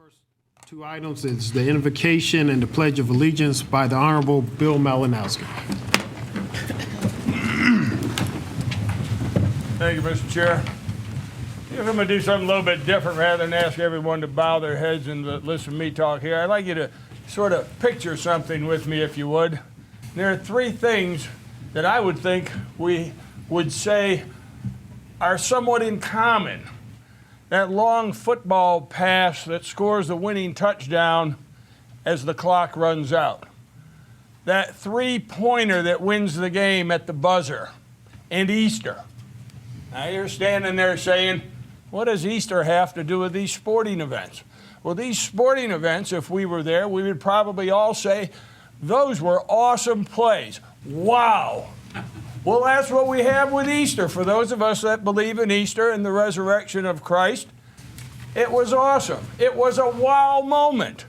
First two items is the invocation and the Pledge of Allegiance by the Honorable Bill Malinowski. Thank you, Mr. Chair. If I'm going to do something a little bit different rather than ask everyone to bow their heads and listen to me talk here, I'd like you to sort of picture something with me, if you would. There are three things that I would think we would say are somewhat in common. That long football pass that scores the winning touchdown as the clock runs out. That three-pointer that wins the game at the buzzer. And Easter. Now you're standing there saying, what does Easter have to do with these sporting events? Well, these sporting events, if we were there, we would probably all say, those were awesome plays. Wow. Well, that's what we have with Easter. For those of us that believe in Easter and the resurrection of Christ, it was awesome. It was a wow moment.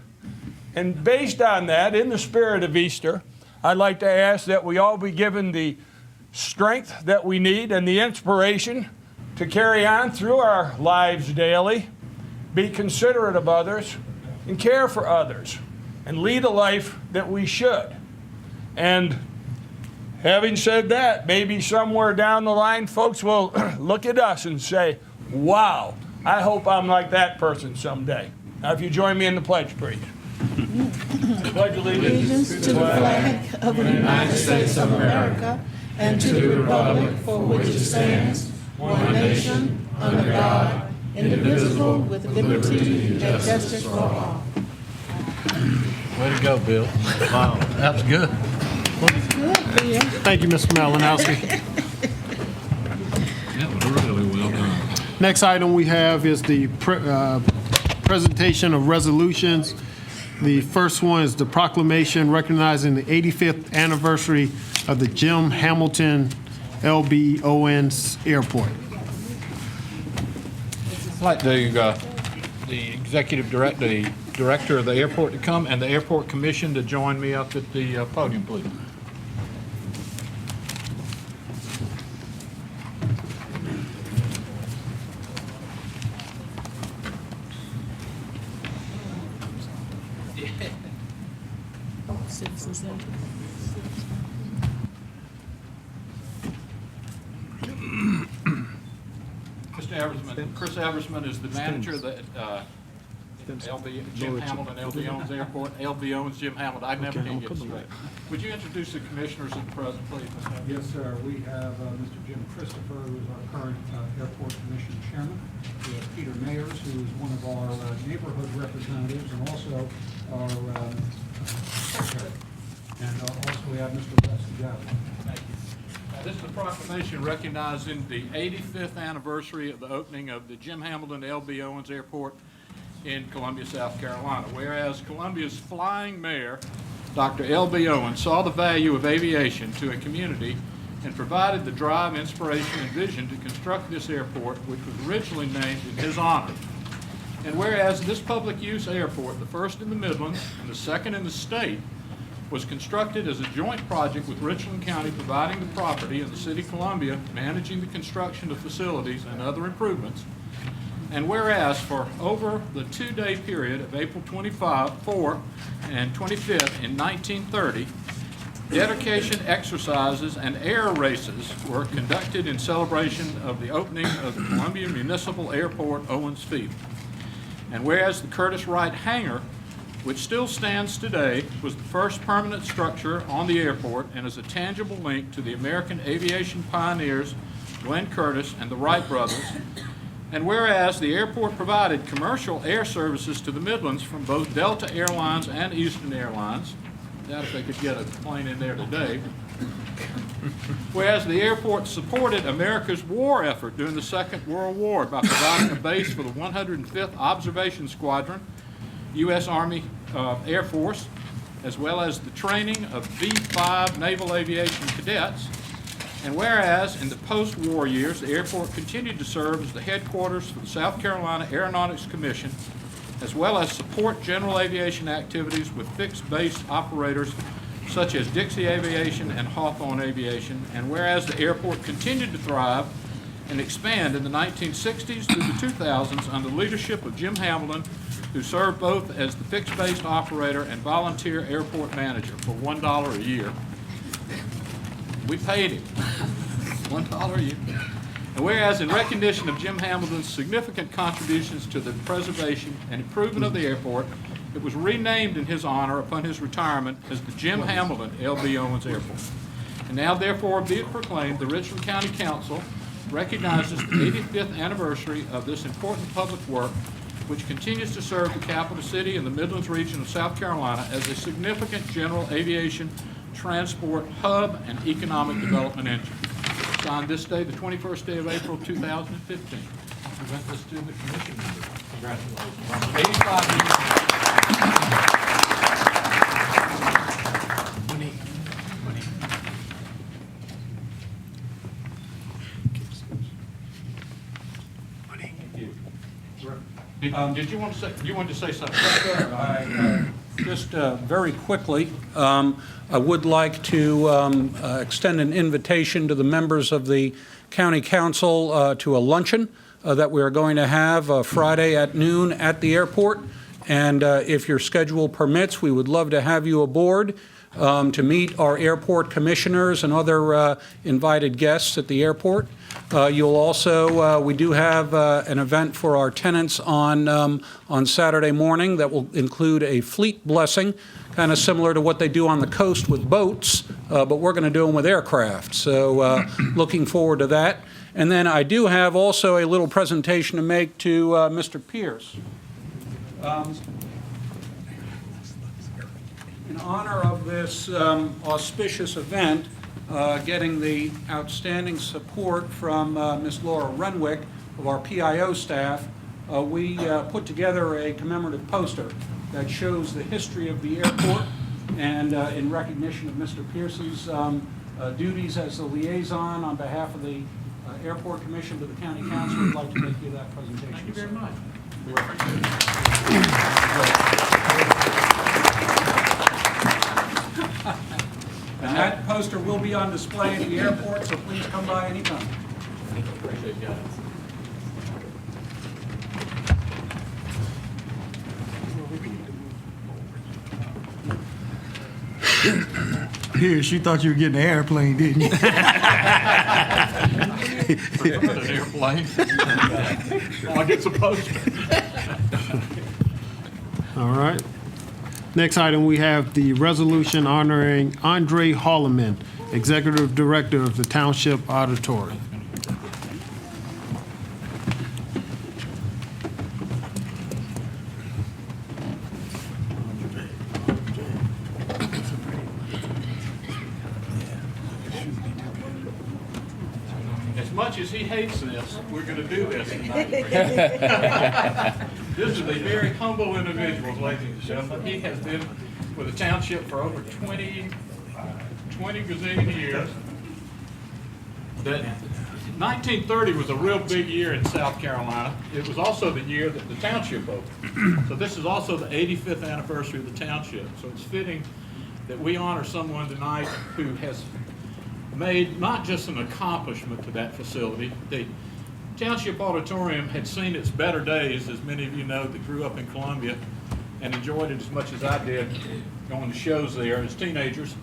And based on that, in the spirit of Easter, I'd like to ask that we all be given the strength that we need and the inspiration to carry on through our lives daily, be considerate of others, and care for others, and lead a life that we should. And having said that, maybe somewhere down the line, folks will look at us and say, wow, I hope I'm like that person someday. Now, if you join me in the pledge, please. Pledge allegiance to the flag of the United States of America and to the republic for which it stands, one nation, under God, indivisible, with liberty and justice for all. Way to go, Bill. Wow, that's good. Thank you, Mr. Malinowski. That was really well done. Next item we have is the presentation of resolutions. The first one is the proclamation recognizing the 85th anniversary of the Jim Hamilton L.B. Owens Airport. I'd like the executive director, the director of the airport to come, and the airport commission to join me up at the podium, please. Mr. Eversman, Chris Eversman is the manager of the Jim Hamilton, L.B. Owens Airport, L.B. Owens, Jim Hamilton. I never can get straight. Would you introduce the commissioners at the present, please, Mr. Eversman? Yes, sir. We have Mr. Jim Christopher, who is our current Airport Commission Chairman. We have Peter Mayers, who is one of our neighborhood representatives and also our secretary. And also we have Mr. Wes Gavin. Thank you. This is a proclamation recognizing the 85th anniversary of the opening of the Jim Hamilton L.B. Owens Airport in Columbia, South Carolina. Whereas Columbia's flying mayor, Dr. L.B. Owens, saw the value of aviation to a community and provided the drive, inspiration, and vision to construct this airport, which was originally named in his honor. And whereas this public use airport, the first in the Midlands and the second in the state, was constructed as a joint project with Richland County providing the property and the City of Columbia managing the construction of facilities and other improvements. And whereas for over the two-day period of April 4 and 25th in 1930, dedication exercises and air races were conducted in celebration of the opening of the Columbia Municipal Airport Owens Field. And whereas the Curtis Wright Hangar, which still stands today, was the first permanent structure on the airport and is a tangible link to the American aviation pioneers Glenn Curtiss and the Wright brothers. And whereas the airport provided commercial air services to the Midlands from both Delta Airlines and Eastern Airlines, I doubt if they could get a plane in there today. Whereas the airport supported America's war effort during the Second World War by providing a base for the 105th Observation Squadron, U.S. Army Air Force, as well as the training of V-5 Naval Aviation cadets. And whereas in the post-war years, the airport continued to serve as the headquarters for the South Carolina Aeronautics Commission, as well as support general aviation activities with fixed base operators such as Dixie Aviation and Hawthorne Aviation. And whereas the airport continued to thrive and expand in the 1960s through the 2000s under the leadership of Jim Hamilton, who served both as the fixed-based operator and volunteer airport manager for $1 a year. We paid him $1 a year. And whereas in recognition of Jim Hamilton's significant contributions to the preservation and improvement of the airport, it was renamed in his honor upon his retirement as the Jim Hamilton L.B. Owens Airport. And now therefore be it proclaimed, the Richland County Council recognizes the 85th anniversary of this important public work, which continues to serve the capital city and the Midlands region of South Carolina as a significant general aviation transport hub and economic development engine. Signed this day, the 21st day of April, 2015. Present this to the commission members. Congratulations. 85 years. Did you want to say? You wanted to say something? Just very quickly, I would like to extend an invitation to the members of the County Council to a luncheon that we are going to have Friday at noon at the airport. And if your schedule permits, we would love to have you aboard to meet our airport commissioners and other invited guests at the airport. You'll also, we do have an event for our tenants on Saturday morning that will include a fleet blessing, kind of similar to what they do on the coast with boats, but we're going to do them with aircraft. So looking forward to that. And then I do have also a little presentation to make to Mr. Pierce. In honor of this auspicious event, getting the outstanding support from Ms. Laura Renwick of our PIO staff, we put together a commemorative poster that shows the history of the airport, and in recognition of Mr. Pierce's duties as the liaison on behalf of the Airport Commission to the County Council, I'd like to make you that presentation. Thank you very much. And that poster will be on display at the airport, so please come by anytime. Appreciate you guys. Pierce, you thought you were getting an airplane, didn't you? An airplane. Well, I get some poster. All right. Next item, we have the resolution honoring Andre Holloman, Executive Director of the Township Auditorium. As much as he hates this, we're going to do this tonight. This is a very humble individual, ladies and gentlemen. He has been with the township for over 20 gazillion years. That 1930 was a real big year in South Carolina. It was also the year that the township opened. So this is also the 85th anniversary of the township. So it's fitting that we honor someone tonight who has made not just an accomplishment to that facility. The Township Auditorium had seen its better days, as many of you know that grew up in Columbia and enjoyed it as much as I did going to shows there as teenagers.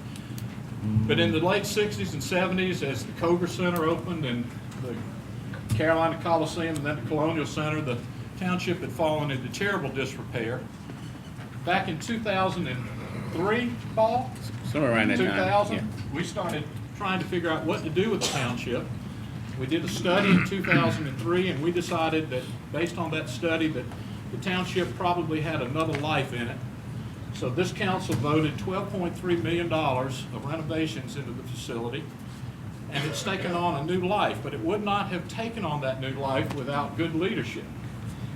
But in the late 60s and 70s, as the Cobra Center opened and the Carolina Coliseum and then the Colonial Center, the township had fallen into terrible disrepair. Back in 2003, Paul? Somewhere around that time. 2000, Yeah. we started trying to figure out what to do with the township. We did a study in 2003, and we decided that, based on that study, that the township probably had another life in it. So this council voted $12.3 million of renovations into the facility, and it's taken on a new life, but it would not have taken on that new life without good leadership.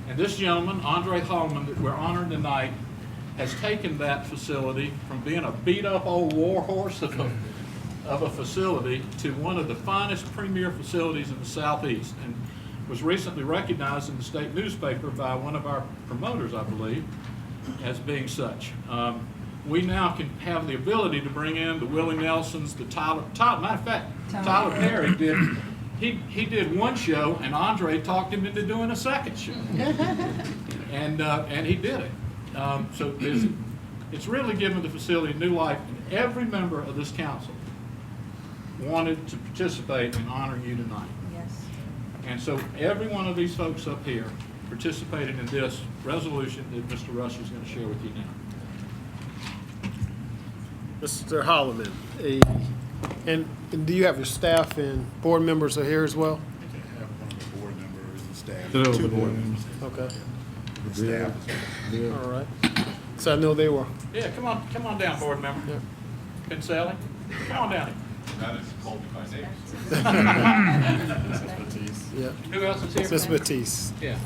And this gentleman, Andre Holloman, that we're honoring tonight, has taken that facility from being a beat-up old war horse of a facility to one of the finest premier facilities in the Southeast, and was recently recognized in the state newspaper by one of our promoters, I believe, as being such. We now can have the ability to bring in the Willie Nelsons, the Tyler Perry did he did one show, and Andre talked him into doing a second show. And he did it. So it's really given the facility new life, and every member of this council wanted to participate in honoring you tonight. Yes. And so every one of these folks up here participated in this resolution that Mr. Rush is going to share with you now. Mr. Holloman, and do you have your staff and board members are here as well? Have one of the board members and staff. Two board members. Okay, Staff. all right. So I know they were. Yeah, come on down, board member. Yeah. Pincelli, come on down here. Yeah. Who else is here? Ms. Batiste. Yeah.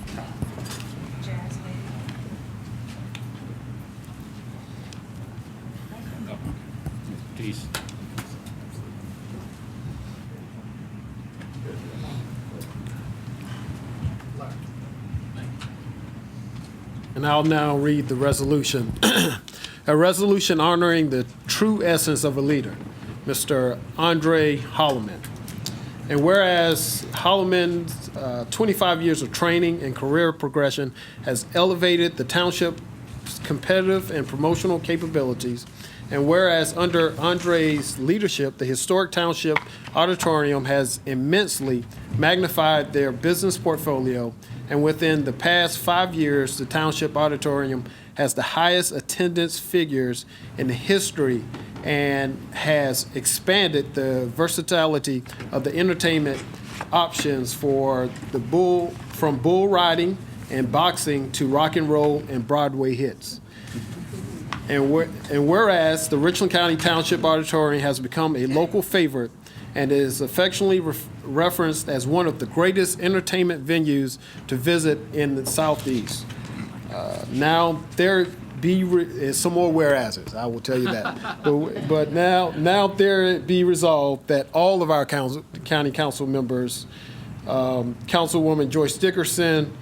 Jeez. And I'll now read the resolution. A resolution honoring the true essence of a leader, Mr. Andre Holloman. And whereas Holloman's 25 years of training and career progression has elevated the township's competitive and promotional capabilities, and whereas under Andre's leadership, the historic township auditorium has immensely magnified their business portfolio, and within the past 5 years, the township auditorium has the highest attendance figures in the history and has expanded the versatility of the entertainment options from bull riding and boxing to rock and roll and Broadway hits. And whereas the Richland County Township Auditorium has become a local favorite and is affectionately referenced as one of the greatest entertainment venues to visit in the Southeast. Now there be some more whereases, I will tell you that. but now there be resolved that all of our county council members, Councilwoman Joyce Dickerson,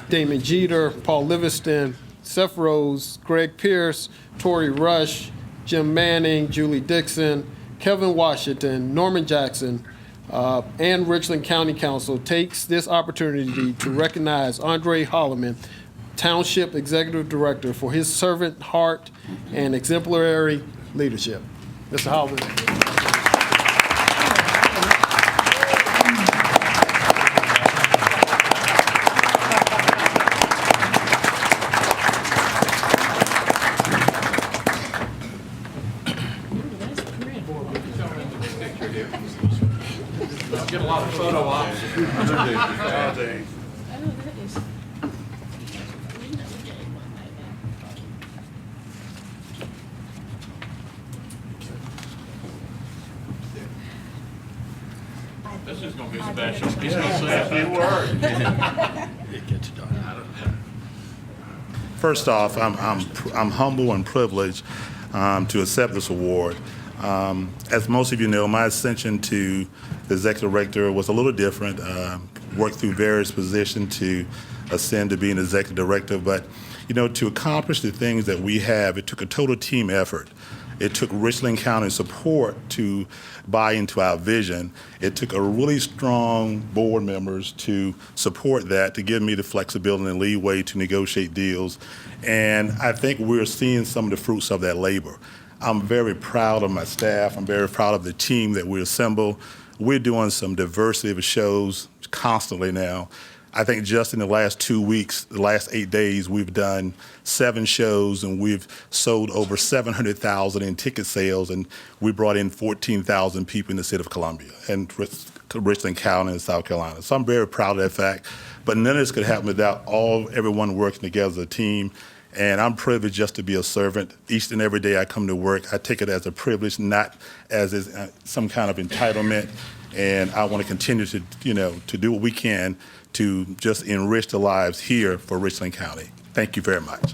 Damon Jeter, Paul Livingston, Seth Rose, Greg Pierce, Tory Rush, Jim Manning, Julie Dixon, Kevin Washington, Norman Jackson, and Richland County Council takes this opportunity to recognize Andre Holloman, Township Executive Director, for his servant heart and exemplary leadership. Mr. Holloman. Get a lot of photo ops. I know that is. This is going to be special. He's going to say a few words. First off, I'm humble and privileged to accept this award. As most of you know, my ascension to the executive director was a little different. Worked through various positions to ascend to being executive director, but you know, to accomplish the things that we have, it took a total team effort. It took Richland County support to buy into our vision. It took a really strong board members to support that, to give me the flexibility and leeway to negotiate deals. And I think we're seeing some of the fruits of that labor. I'm very proud of my staff. I'm very proud of the team that we assemble. We're doing some diversity of shows constantly now. I think just in the last 2 weeks, the last 8 days, we've done 7 shows and we've sold over 700,000 in ticket sales, and we brought in 14,000 people in the city of Columbia and Richland County in South Carolina. So I'm very proud of that fact. But none of this could happen without everyone working together as a team. And I'm privileged just to be a servant. Each and every day I come to work, I take it as a privilege, not as some kind of entitlement. And I want to continue to, to do what we can to just enrich the lives here for Richland County. Thank you very much.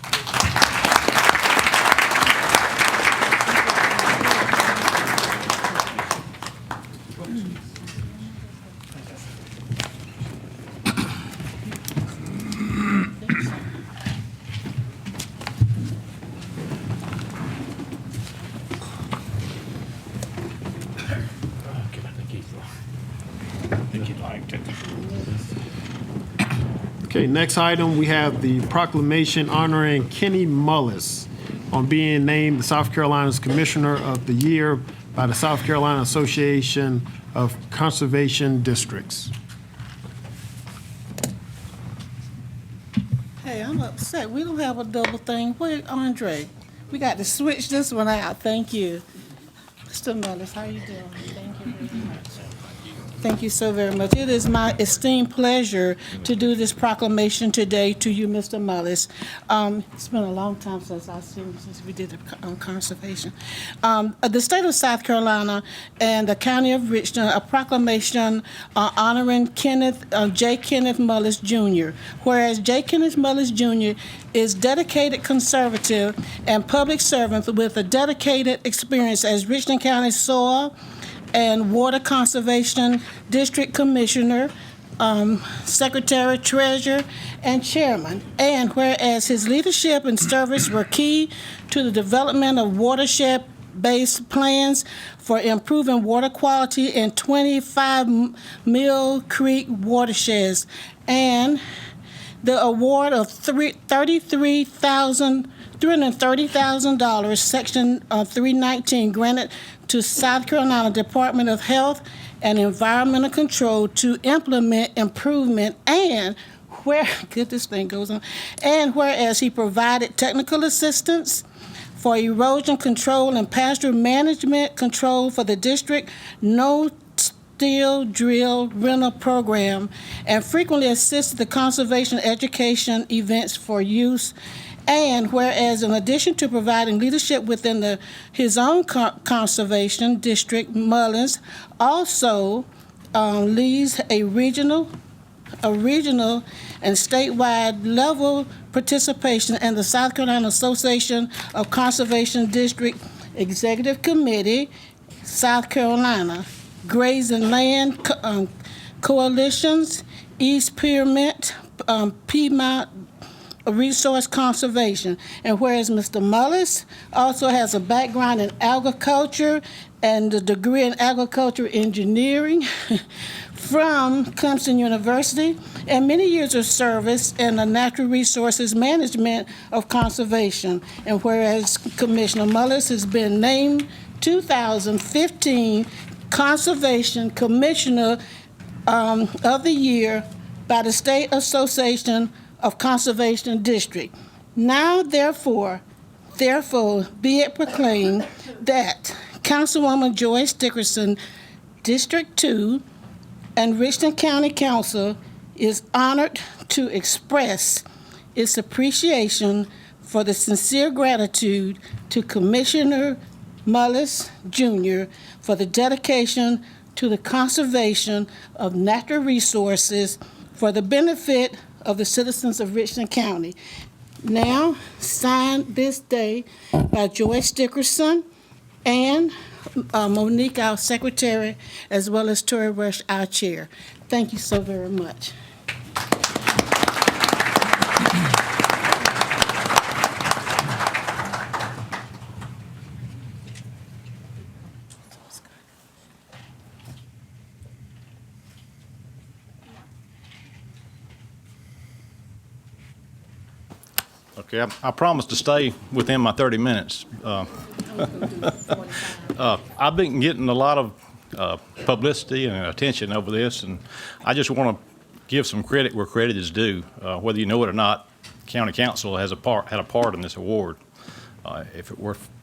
Okay, next item, we have the proclamation honoring Kenny Mullis on being named the South Carolina's Commissioner of the Year by the South Carolina Association of Conservation Districts. Hey, I'm upset. We don't have a double thing. Where, Andre? We got to switch this one out. Thank you. Mr. Mullis, how you doing? Thank you very much. Thank you so very much. It is my esteemed pleasure to do this proclamation today to you, Mr. Mullis. It's been a long time since I've seen you, since we did the conservation. The state of South Carolina and the county of Richland, a proclamation honoring J. Kenneth Mullis Jr. Whereas J. Kenneth Mullis Jr. is dedicated conservative and public servant with a dedicated experience as Richland County Soil and Water Conservation District Commissioner, Secretary, Treasurer, and Chairman. And whereas his leadership and service were key to the development of watershed-based plans for improving water quality in 25 Mill Creek watersheds, and the award of $330,000, Section 319, granted to South Carolina Department of Health and Environmental Control to implement improvement, and this thing goes on, and whereas he provided technical assistance for erosion control and pasture management control for the district no-till drill rental program, and frequently assisted the conservation education events for use. And whereas in addition to providing leadership within his own conservation district, Mullins also leads a regional and statewide level participation in the South Carolina Association of Conservation District Executive Committee, South Carolina, Grazing Land Coalitions, East Pyramid, Piedmont Resource Conservation. And whereas Mr. Mullis also has a background in agriculture and a degree in agriculture engineering from Clemson University, and many years of service in the natural resources management of conservation. And whereas Commissioner Mullis has been named 2015 Conservation Commissioner of the Year by the State Association of Conservation District. Now, therefore, be it proclaimed that Councilwoman Joyce Dickerson, District 2, and Richland County Council is honored to express its appreciation for the sincere gratitude to Commissioner Mullis Jr. for the dedication to the conservation of natural resources for the benefit of the citizens of Richland County. Now, signed this day by Joyce Dickerson and Monique, our secretary, as well as Tori Rush, our chair. Thank you so very much. Okay, I promised to stay within my 30 minutes. I've been getting a lot of publicity and attention over this, and I just want to give some credit where credit is due. Whether you know it or not, County Council had a part in this award. If it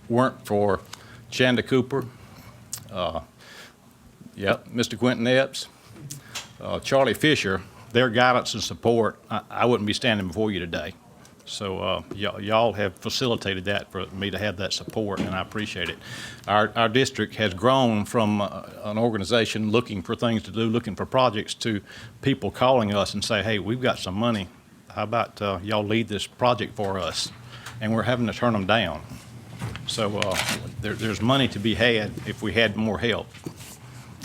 weren't for Chanda Cooper, Mr. Quentin Epps, Charlie Fisher, their guidance and support, I wouldn't be standing before you today. So y'all have facilitated that for me to have that support, and I appreciate it. Our district has grown from an organization looking for things to do, looking for projects, to people calling us and say, hey, we've got some money. How about y'all lead this project for us? And we're having to turn them down. So there's money to be had if we had more help.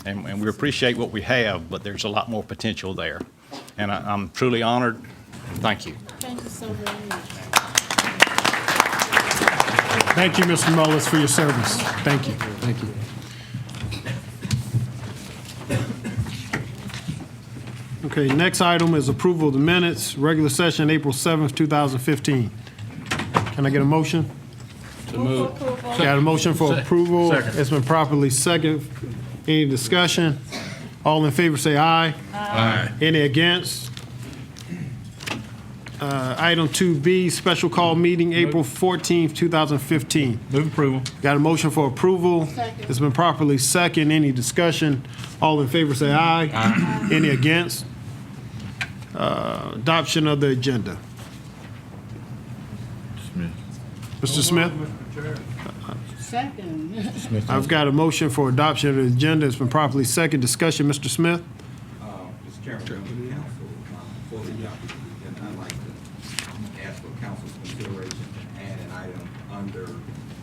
And we appreciate what we have, but there's a lot more potential there. And I'm truly honored. Thank you. Thank you so very much. Thank you, Mr. Mullis, for your service. Thank you. Thank you. Okay, next item is approval of the minutes, regular session, April 7th, 2015. Can I get a motion? Move for approval. Got a motion for approval. Second. It's been properly second. Any discussion? All in favor say aye. Aye. Any against? Item 2B, special call meeting, April 14th, 2015. Move approval. Got a motion for approval. Second. It's been properly second. Any discussion? All in favor say aye. Aye. Any against? Adoption of the agenda. Mr. Smith? Second. I've got a motion for adoption of the agenda. It's been properly second. Discussion, Mr. Smith? Mr. Chairman, members of the council, for the agenda, I'd like to ask for council's consideration to add an item under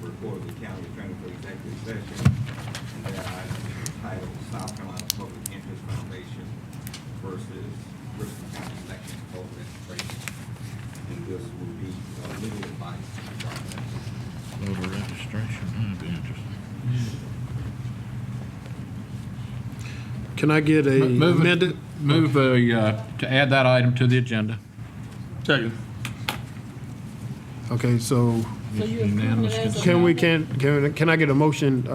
report of the county attorney for executive session. And that item is entitled South Carolina Public Interest Foundation versus Bristol County Election Voter Registration. And this will be legal advice. Voter registration, that'd be interesting. Can I get a amended? Move to add that item to the agenda. Second. Okay, so So you approve it as a can I get a motion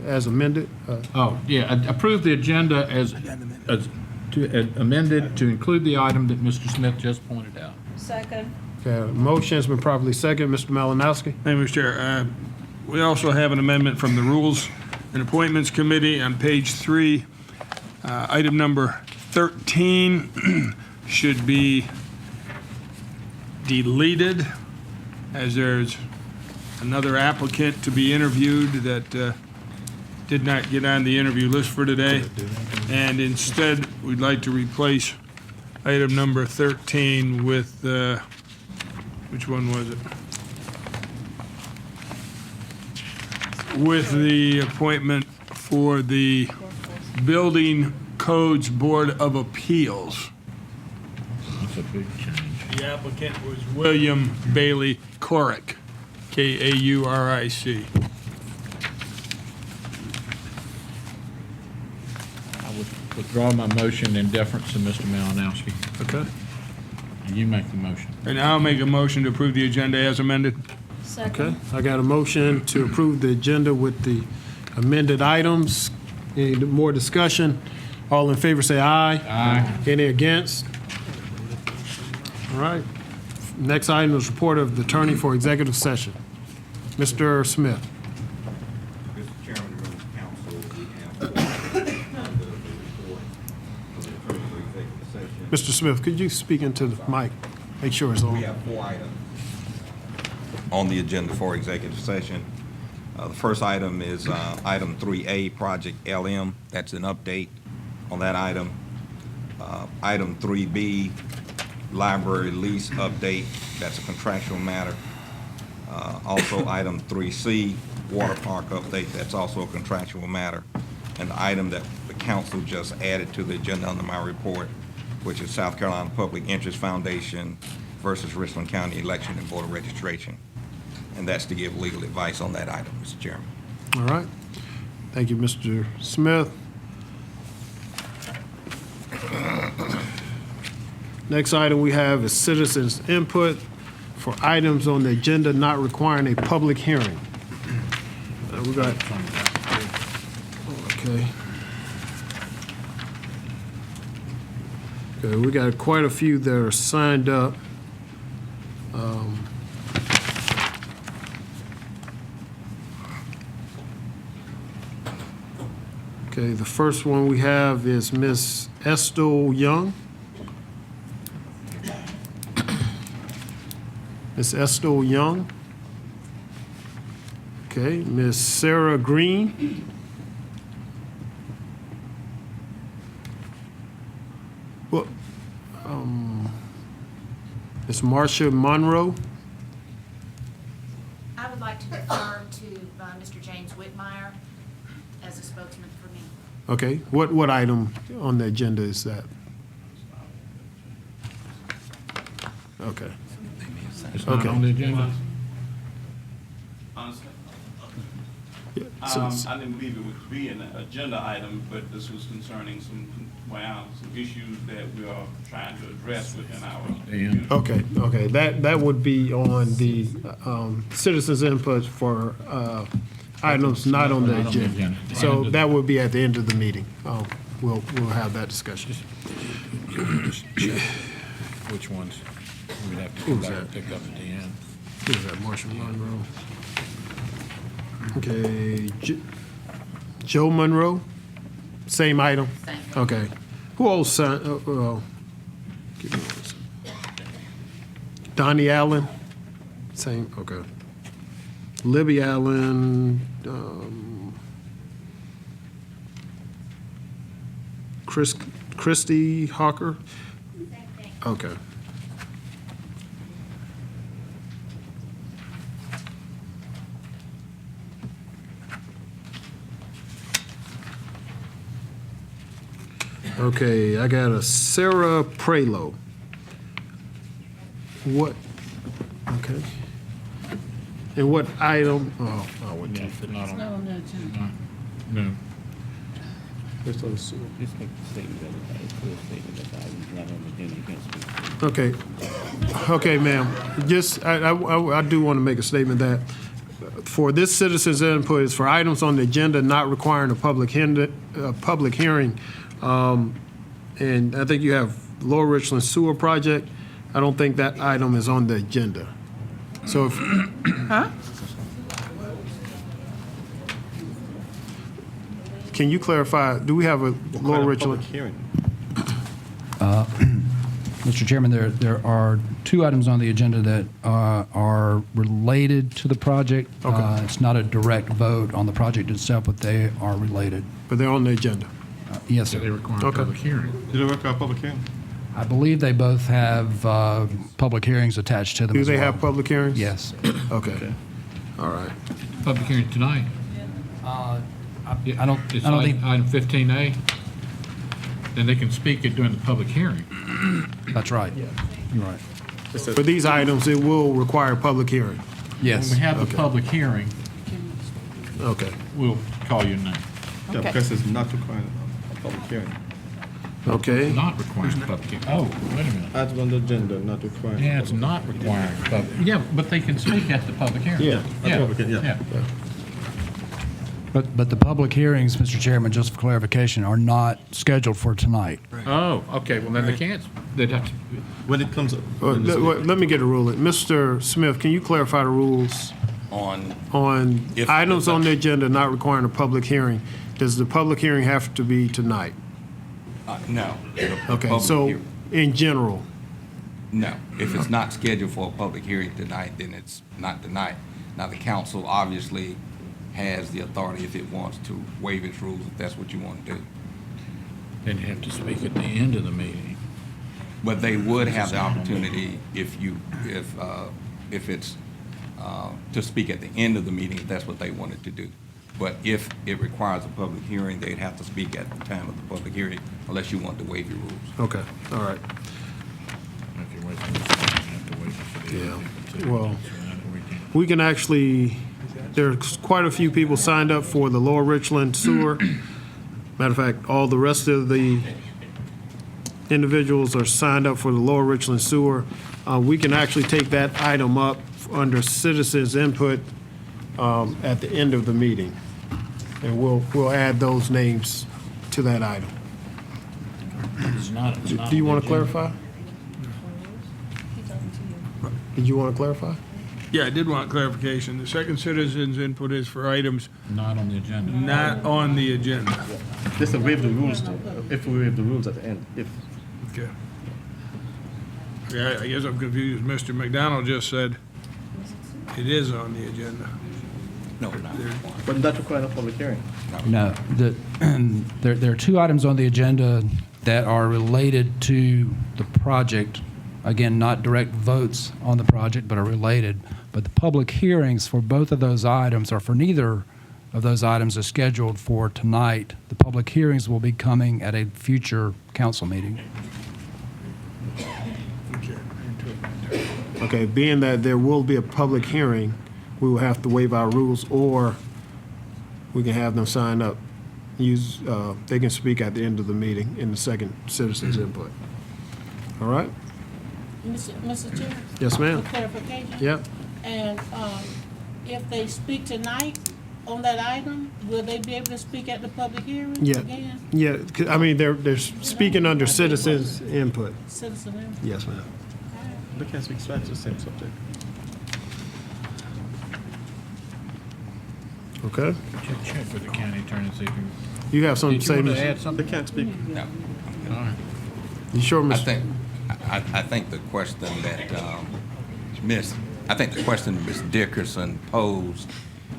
as amended? Approve the agenda as amended to include the item that Mr. Smith just pointed out. Second. Okay, motion's been properly second. Mr. Malinowski? Thank you, Mr. Chair. We also have an amendment from the Rules and Appointments Committee on page 3. Item number 13 should be deleted, as there's another applicant to be interviewed that did not get on the interview list for today. And instead, we'd like to replace item number 13 with, which one was it? With the appointment for the Building Codes Board of Appeals. That's a big change. The applicant was William Bailey Corick, Kauric. I would withdraw my motion in deference to Mr. Malinowski. Okay. And you make the motion. And I'll make a motion to approve the agenda as amended. Okay, I got a motion to approve the agenda with the amended items. Any more discussion? All in favor say aye. Aye. Any against? All right. Next item is report of the attorney for executive session. Mr. Smith. Mr. Chairman, members of the council, we have the report of the attorney for executive session. Mr. Smith, could you speak into the mic? Make sure it's We on. have 4 items on the agenda for executive session. The first item is item 3A, Project LM. That's an update on that item. Item 3B, library lease update. That's a contractual matter. Also, item 3C, water park update. That's also a contractual matter. And the item that the council just added to the agenda under my report, which is South Carolina Public Interest Foundation versus Richland County Election and Voter Registration. And that's to give legal advice on that item, Mr. Chairman. All right. Thank you, Mr. Smith. Next item we have is citizens' input for items on the agenda not requiring a public hearing. We got, okay. Okay, we got quite a few that are signed up. Okay, the first one we have is Miss Estelle Young. Miss Estelle Young. Okay, Miss Sarah Green. Well, Miss Marcia Monroe. I would like to defer to Mr. James Whitmire as a spokesman for me. Okay, what item on the agenda is that? Okay. It's not Okay. on the agenda? Honestly, Yeah, since- I didn't believe it would be an agenda item, but this was concerning some well, some issues that we are trying to address within our community. Okay, that would be on the citizens' input for items not on the agenda. So that would be at the end of the meeting. We'll have that discussion. Which ones? We'd have to come back and pick up at the end. Who is that, Marshall Monroe? Okay, Joe Monroe, same item? Same. Okay. Who else, give me one second. Donnie Allen, same, okay. Libby Allen, Christy Hawker? Same thing. Okay. Okay, I got a Sarah Prelo. What, okay. And what item, I went too Yeah, not on, Not on the agenda. no. Just on the sewer. Just make the statement that it's a statement that item's not on the agenda, you can't speak. Okay, okay, ma'am. Just, I do want to make a statement that for this citizens' input is for items on the agenda not requiring a public hearing. And I think you have Lower Richland Sewer Project. I don't think that item is on the agenda. So if. Huh? Can you clarify, do we have a Lower Richland? Mr. Chairman, there are two items on the agenda that are related to the project. Okay. It's not a direct vote on the project itself, but they are related. But they're on the agenda. Yes, They sir. require a Okay. public hearing. Did it require a public hearing? I believe they both have public hearings attached to them Do as they well. have public hearings? Yes. Okay, all right. Public hearing tonight. I don't It's think, item 15A. Then they can speak it during the public hearing. that's right. You're right. For these items, it will require a public hearing. Yes. When we have the Okay. public hearing, Okay, we'll call your name. Yeah, Okay. because it's not requiring a public hearing. okay. Not requiring a public hearing. Oh, wait a minute. Item on the agenda, not requiring. Yeah, it's not requiring a public, yeah, but they can speak at the public hearing. Yeah, at the public hearing, yeah. But the public hearings, Mr. Chairman, just for clarification, are not scheduled for tonight. Oh, okay, well, then they can't, they'd have to, When it comes up. Let me get a ruling. Mr. Smith, can you clarify the rules on If- items on the agenda not requiring a public hearing? Does the public hearing have to be tonight? No. Okay, so in general, No. If it's not scheduled for a public hearing tonight, then it's not tonight. Now, the council obviously has the authority, if it wants, to waive its rules, if that's what you want to do. they'd have to speak at the end of the meeting. But they would have the opportunity if it's to speak at the end of the meeting, if that's what they wanted to do. But if it requires a public hearing, they'd have to speak at the time of the public hearing, unless you want to waive your rules. okay, all right. If you're waiting for the you have to wait for the. Yeah, well, we can actually, there's quite a few people signed up for the Lower Richland Sewer. Matter of fact, all the rest of the individuals are signed up for the Lower Richland Sewer. We can actually take that item up under citizens' input at the end of the meeting. And we'll add those names to that item. It's not Do you on want the to agenda. clarify? Did you want to clarify? Yeah, I did want clarification. The second citizens' input is for items Not on the agenda. not on the agenda. Just to waive the rules, if we waive the rules at the end, if. Okay. Yeah, I guess I'm confused. Mr. McDonald just said it is on the agenda. No, not. But not requiring a public hearing. No, there are two items on the agenda that are related to the project. Again, not direct votes on the project, but are related. But the public hearings for both of those items, or for neither of those items, are scheduled for tonight. The public hearings will be coming at a future council meeting. Okay, being that there will be a public hearing, we will have to waive our rules, or we can have them sign up they can speak at the end of the meeting in the second citizens input. All right? Mr. Chair? Yes, ma'am. For clarification? Yep. And if they speak tonight on that item, will they be able to speak at the public hearing Yeah. again? Yeah, 'cause, I mean, they're speaking under citizens input. Citizen input? Yes, ma'am. They can speak to the same subject. Okay. Check with the county attorney, see if you. You have something Did to you say, want to Mr. add something? They can't speak. No. You sure, I Mr.? think, I think the question that I think the question that Ms. Dickerson posed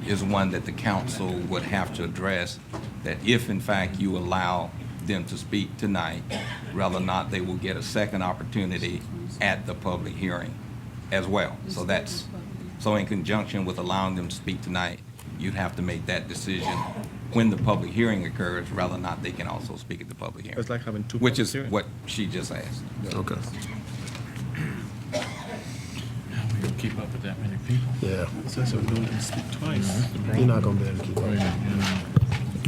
is one that the council would have to address, that if in fact you allow them to speak tonight, whether or not they will get a second opportunity at the public hearing as well. So in conjunction with allowing them to speak tonight, you'd have to make that decision when the public hearing occurs, whether or not they can also speak at the public hearing. It's like having two. Which public is hearings. what she just asked. Okay. How we gonna keep up with that many people? Yeah. So we don't let them speak twice. You're not gonna be able to keep up.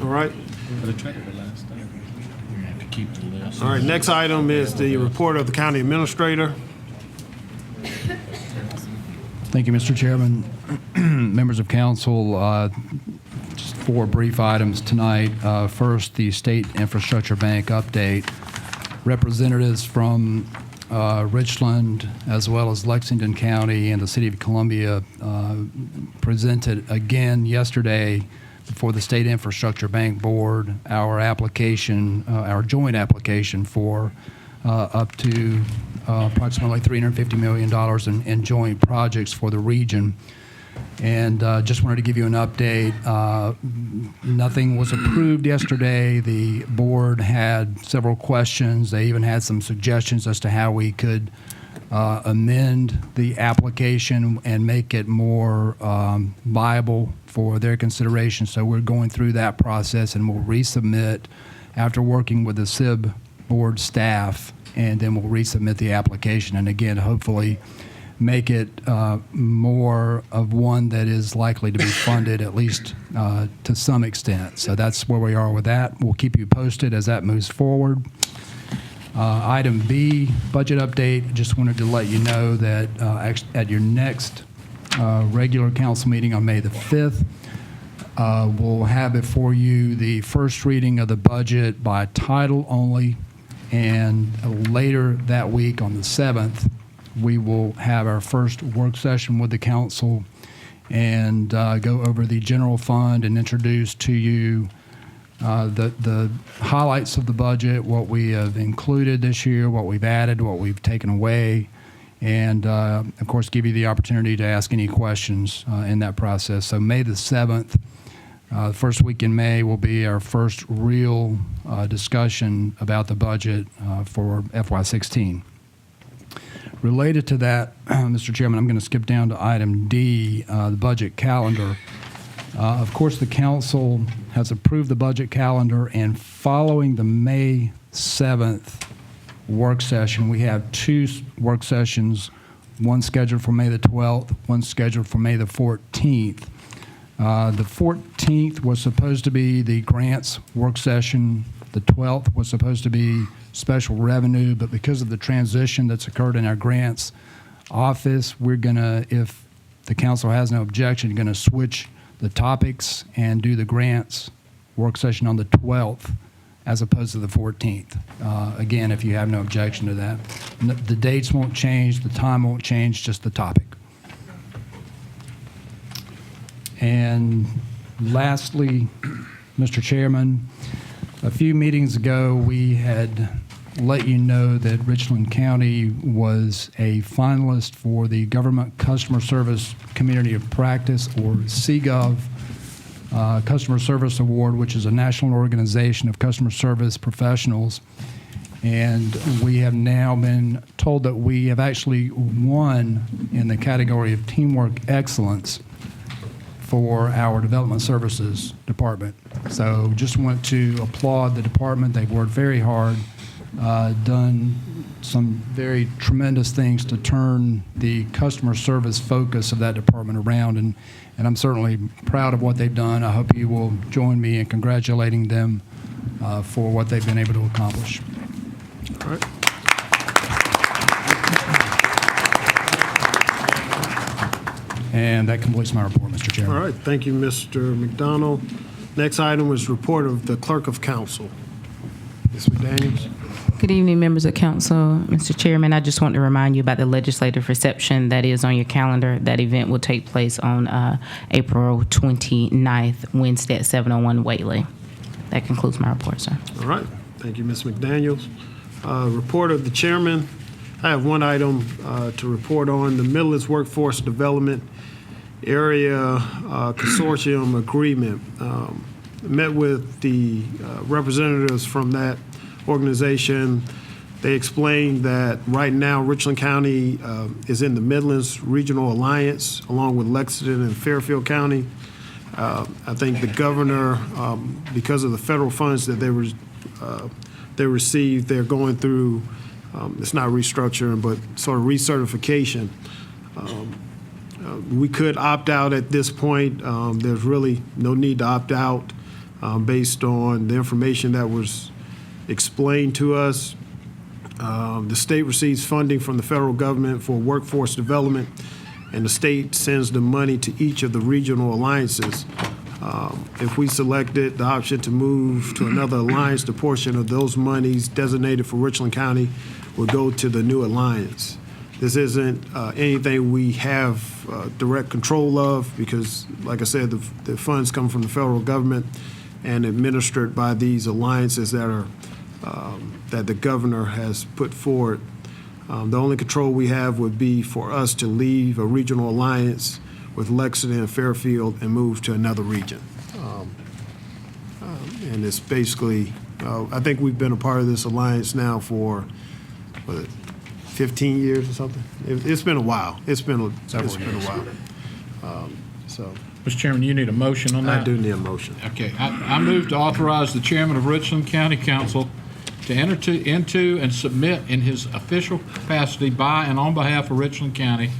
All right. But they tried it the last time. You're gonna have to keep the list. All right, next item is the report of the county administrator. Thank you, Mr. Chairman. Members of council, just 4 brief items tonight. First, the State Infrastructure Bank update. Representatives from Richland, as well as Lexington County and the City of Columbia, presented again yesterday before the State Infrastructure Bank Board our application, our joint application for up to approximately $350 million in joint projects for the region. And just wanted to give you an update. Nothing was approved yesterday. The board had several questions. They even had some suggestions as to how we could amend the application and make it more viable for their consideration. So we're going through that process, and we'll resubmit after working with the SIB board staff, and then we'll resubmit the application. And again, hopefully make it more of one that is likely to be funded, at least to some extent. So that's where we are with that. We'll keep you posted as that moves forward. Item B, budget update. Just wanted to let you know that at your next regular council meeting on May the 5th, we'll have before you the first reading of the budget by title only, and later that week on the 7th, we will have our first work session with the council and go over the general fund and introduce to you the highlights of the budget, what we have included this year, what we've added, what we've taken away, and of course give you the opportunity to ask any questions in that process. So May the 7th, the first week in May, will be our first real discussion about the budget for FY16. Related to that, Mr. Chairman, I'm going to skip down to item D, the budget calendar. Of course, the council has approved the budget calendar, and following the May 7th work session, we have 2 work sessions, one scheduled for May the 12th, one scheduled for May the 14th. The 14th was supposed to be the grants work session. The 12th was supposed to be special revenue, but because of the transition that's occurred in our grants office, we're going to, if the council has no objection, going to switch the topics and do the grants work session on the 12th as opposed to the 14th. Again, if you have no objection to that. The dates won't change, the time won't change, just the topic. And lastly, Mr. Chairman, a few meetings ago, we had let you know that Richland County was a finalist for the Government Customer Service Community of Practice, or CGov, Customer Service Award, which is a national organization of customer service professionals. And we have now been told that we have actually won in the category of Teamwork Excellence for our Development Services Department. So just want to applaud the department. They've worked very hard done some very tremendous things to turn the customer service focus of that department around, and I'm certainly proud of what they've done. I hope you will join me in congratulating them for what they've been able to accomplish. All right. And that completes my report, Mr. Chairman. All right, thank you, Mr. McDonald. Next item is report of the Clerk of Council. Ms. McDaniels. Good evening, members of council. Mr. Chairman, I just want to remind you about the legislative reception that is on your calendar. That event will take place on April 29th, Wednesday at 701 Whately. That concludes my report, sir. All right, thank you, Ms. McDaniels. Report of the chairman. I have one item to report on, the Midlands Workforce Development Area Consortium Agreement. Met with the representatives from that organization. They explained that right now Richland County is in the Midlands Regional Alliance along with Lexington and Fairfield County. I think the governor, because of the federal funds that they received, they're going through, it's not restructuring, but sort of recertification. We could opt out at this point. There's really no need to opt out based on the information that was explained to us. The state receives funding from the federal government for workforce development, and the state sends the money to each of the regional alliances. If we selected the option to move to another alliance, the portion of those monies designated for Richland County would go to the new alliance. This isn't anything we have direct control of because, like I said, the funds come from the federal government and administered by these alliances that are that the governor has put forward. The only control we have would be for us to leave a regional alliance with Lexington and Fairfield and move to another region. And it's basically, I think we've been a part of this alliance now for, 15 years or something? It's been a while. It's been a while. So Mr. Chairman, you need a motion on that? I do need a motion. Okay, I move to authorize the chairman of Richland County Council to enter into and submit in his official capacity by and on behalf of Richland County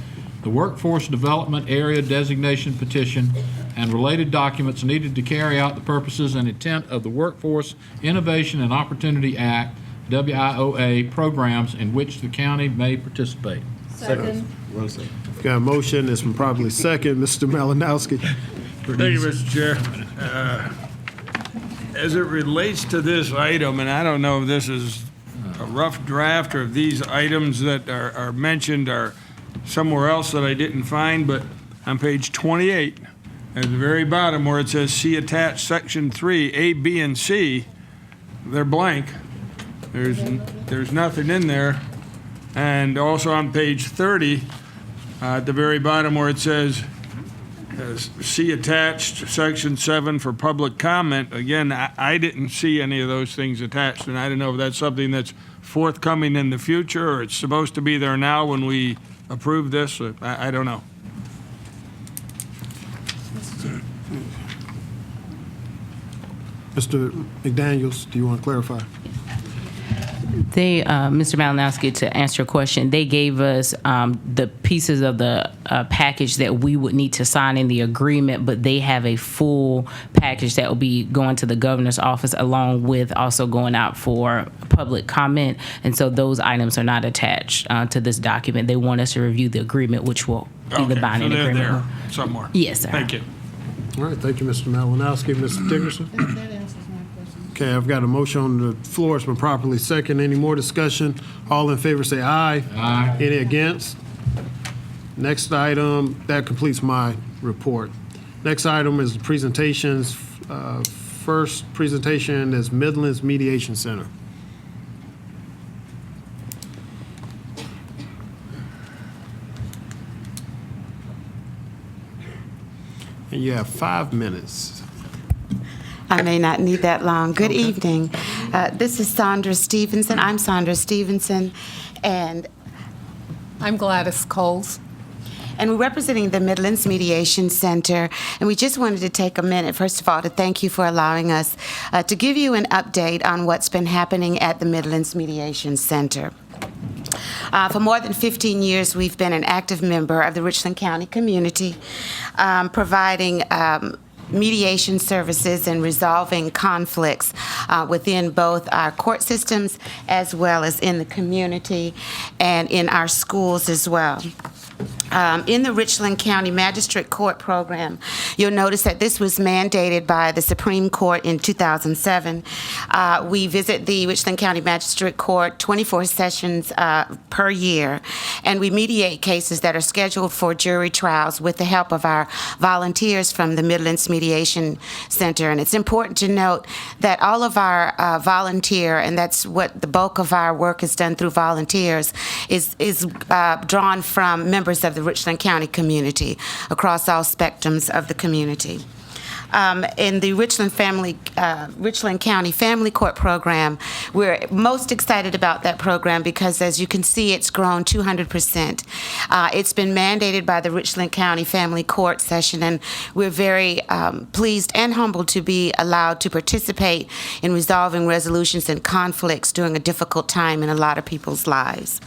the Workforce Development Area Designation Petition and related documents needed to carry out the purposes and intent of the Workforce Innovation and Opportunity Act, WIOA, programs in which the county may participate. Second. Got a motion. It's been properly second. Mr. Malinowski. Thank you, Mr. Chair. As it relates to this item, and I don't know if this is a rough draft or if these items that are mentioned are somewhere else that I didn't find, but on page 28, at the very bottom where it says see attached section 3, A, B, and C, they're blank. There's nothing in there. And also on page 30, at the very bottom where it says see attached section 7 for public comment, again, I didn't see any of those things attached, and I don't know if that's something that's forthcoming in the future or it's supposed to be there now when we approve this. I don't know. Mr. McDaniels, do you want to clarify? They, Mr. Malinowski, to answer your question, they gave us the pieces of the package that we would need to sign in the agreement, but they have a full package that will be going to the governor's office along with also going out for public comment. And so those items are not attached to this document. They want us to review the agreement, which will be the binding so they're agreement. there somewhere. Yes, sir. Thank you. All right, thank you, Mr. Malinowski. Mr. Dickerson? That answers my question. Okay, I've got a motion on the floor. It's been properly second. Any more discussion? All in favor say aye. Aye. Any against? Next item, that completes my report. Next item is the presentations. First presentation is Midlands Mediation Center. And you have 5 minutes. I may not need that long. Good evening. This is Sandra Stevenson. I'm Sandra Stevenson, and I'm Gladys Coles. And we're representing the Midlands Mediation Center. And we just wanted to take a minute, first of all, to thank you for allowing us to give you an update on what's been happening at the Midlands Mediation Center. For more than 15 years, we've been an active member of the Richland County community, providing mediation services and resolving conflicts within both our court systems as well as in the community and in our schools as well. In the Richland County Magistrate Court program, you'll notice that this was mandated by the Supreme Court in 2007. We visit the Richland County Magistrate Court 24 sessions per year, and we mediate cases that are scheduled for jury trials with the help of our volunteers from the Midlands Mediation Center. And it's important to note that all of our volunteer, and that's what the bulk of our work is done through volunteers, is drawn from members of the Richland County community across all spectrums of the community. In the Richland County Family Court program, we're most excited about that program because, as you can see, it's grown 200%. It's been mandated by the Richland County Family Court session, and we're very pleased and humbled to be allowed to participate in resolving resolutions and conflicts during a difficult time in a lot of people's lives.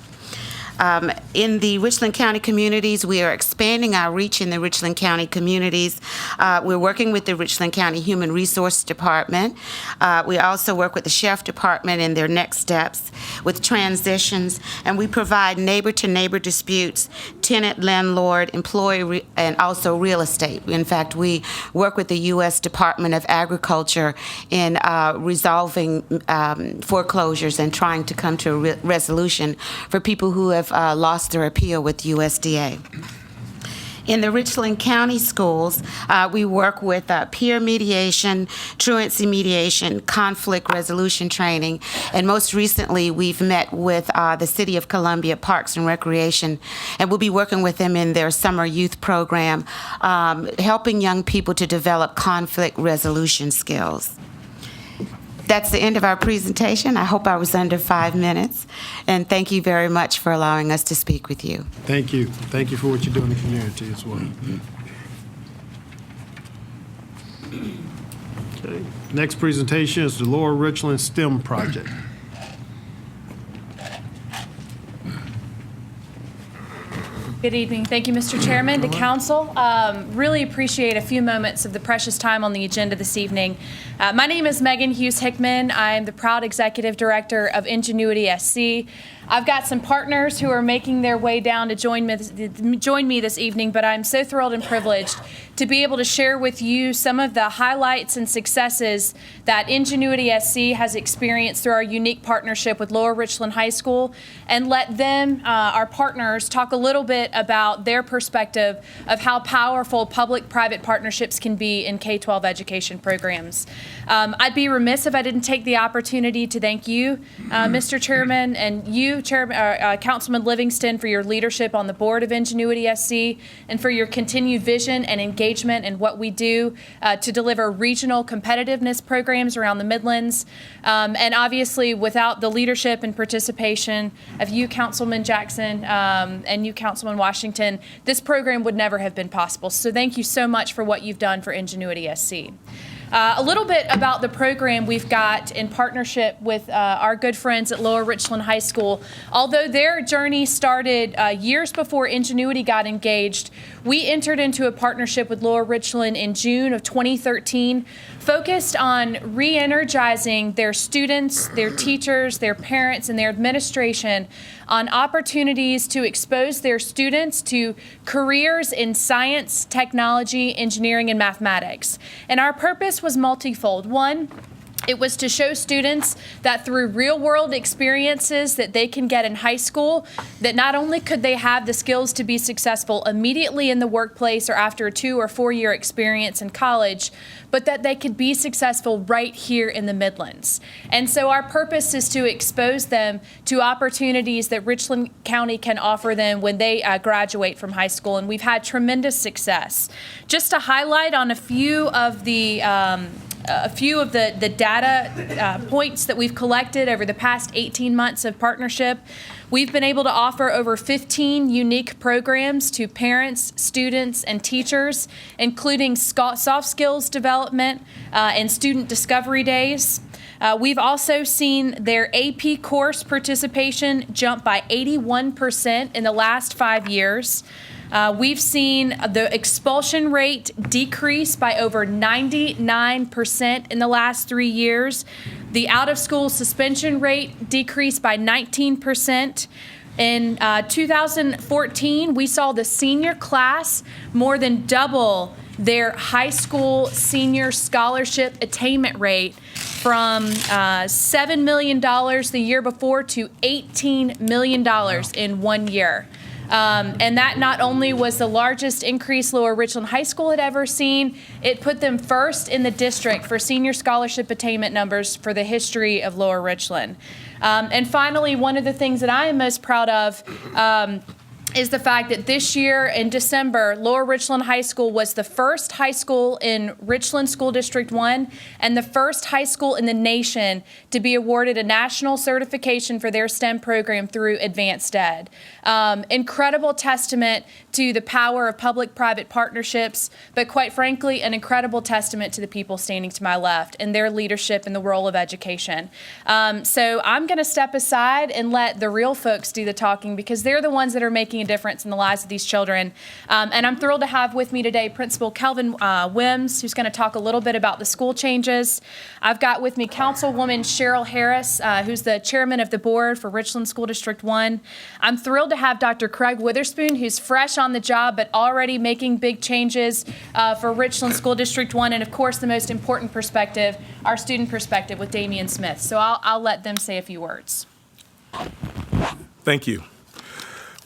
In the Richland County communities, we are expanding our reach in the Richland County communities. We're working with the Richland County Human Resource Department. We also work with the Sheriff Department in their next steps with transitions, and we provide neighbor-to-neighbor disputes, tenant, landlord, employee, and also real estate. In fact, we work with the U.S. Department of Agriculture in resolving foreclosures and trying to come to a resolution for people who have lost their appeal with USDA. In the Richland County schools, we work with peer mediation, truancy mediation, conflict resolution training, and most recently we've met with the City of Columbia Parks and Recreation, and we'll be working with them in their summer youth program, helping young people to develop conflict resolution skills. That's the end of our presentation. I hope I was under 5 minutes, and thank you very much for allowing us to speak with you. Thank you. Thank you for what you do in the community as well. Okay. Next presentation is the Lower Richland STEM Project. Good evening. Thank you, Mr. Chairman, to council. Really appreciate a few moments of the precious time on the agenda this evening. My name is Megan Hughes Hickman. I'm the proud executive director of Ingenuity SC. I've got some partners who are making their way down to join me this evening, but I'm so thrilled and privileged to be able to share with you some of the highlights and successes that Ingenuity SC has experienced through our unique partnership with Lower Richland High School, and let them, our partners, talk a little bit about their perspective of how powerful public-private partnerships can be in K-12 education programs. I'd be remiss if I didn't take the opportunity to thank you, Mr. Chairman, and you, Councilman Livingston, for your leadership on the board of Ingenuity SC and for your continued vision and engagement in what we do to deliver regional competitiveness programs around the Midlands. And obviously, without the leadership and participation of you, Councilman Jackson, and you, Councilman Washington, this program would never have been possible. So thank you so much for what you've done for Ingenuity SC. A little bit about the program we've got in partnership with our good friends at Lower Richland High School. Although their journey started years before Ingenuity got engaged, we entered into a partnership with Lower Richland in June of 2013, focused on re-energizing their students, their teachers, their parents, and their administration on opportunities to expose their students to careers in science, technology, engineering, and mathematics. And our purpose was multifold. One, it was to show students that through real-world experiences that they can get in high school, that not only could they have the skills to be successful immediately in the workplace or after a 2 or 4 year experience in college, but that they could be successful right here in the Midlands. And so our purpose is to expose them to opportunities that Richland County can offer them when they graduate from high school, and we've had tremendous success. Just to highlight on a few of the a few of the data points that we've collected over the past 18 months of partnership. We've been able to offer over 15 unique programs to parents, students, and teachers, including soft skills development and student discovery days. We've also seen their AP course participation jump by 81% in the last 5 years. We've seen the expulsion rate decrease by over 99% in the last 3 years. The out-of-school suspension rate decreased by 19%. In 2014, we saw the senior class more than double their high school senior scholarship attainment rate from $7 million the year before to $18 million in 1 year. And that not only was the largest increase Lower Richland High School had ever seen, it put them first in the district for senior scholarship attainment numbers for the history of Lower Richland. And finally, one of the things that I am most proud of is the fact that this year in December, Lower Richland High School was the first high school in Richland School District 1 and the first high school in the nation to be awarded a national certification for their STEM program through Advanced Ed. Incredible testament to the power of public-private partnerships, but quite frankly, an incredible testament to the people standing to my left and their leadership in the role of education. So I'm going to step aside and let the real folks do the talking because they're the ones that are making a difference in the lives of these children. And I'm thrilled to have with me today Principal Kelvin Wims, who's going to talk a little bit about the school changes. I've got with me Councilwoman Cheryl Harris, who's the chairman of the board for Richland School District 1. I'm thrilled to have Dr. Craig Witherspoon, who's fresh on the job but already making big changes for Richland School District 1. And of course, the most important perspective, our student perspective with Damian Smith. So I'll let them say a few words. Thank you.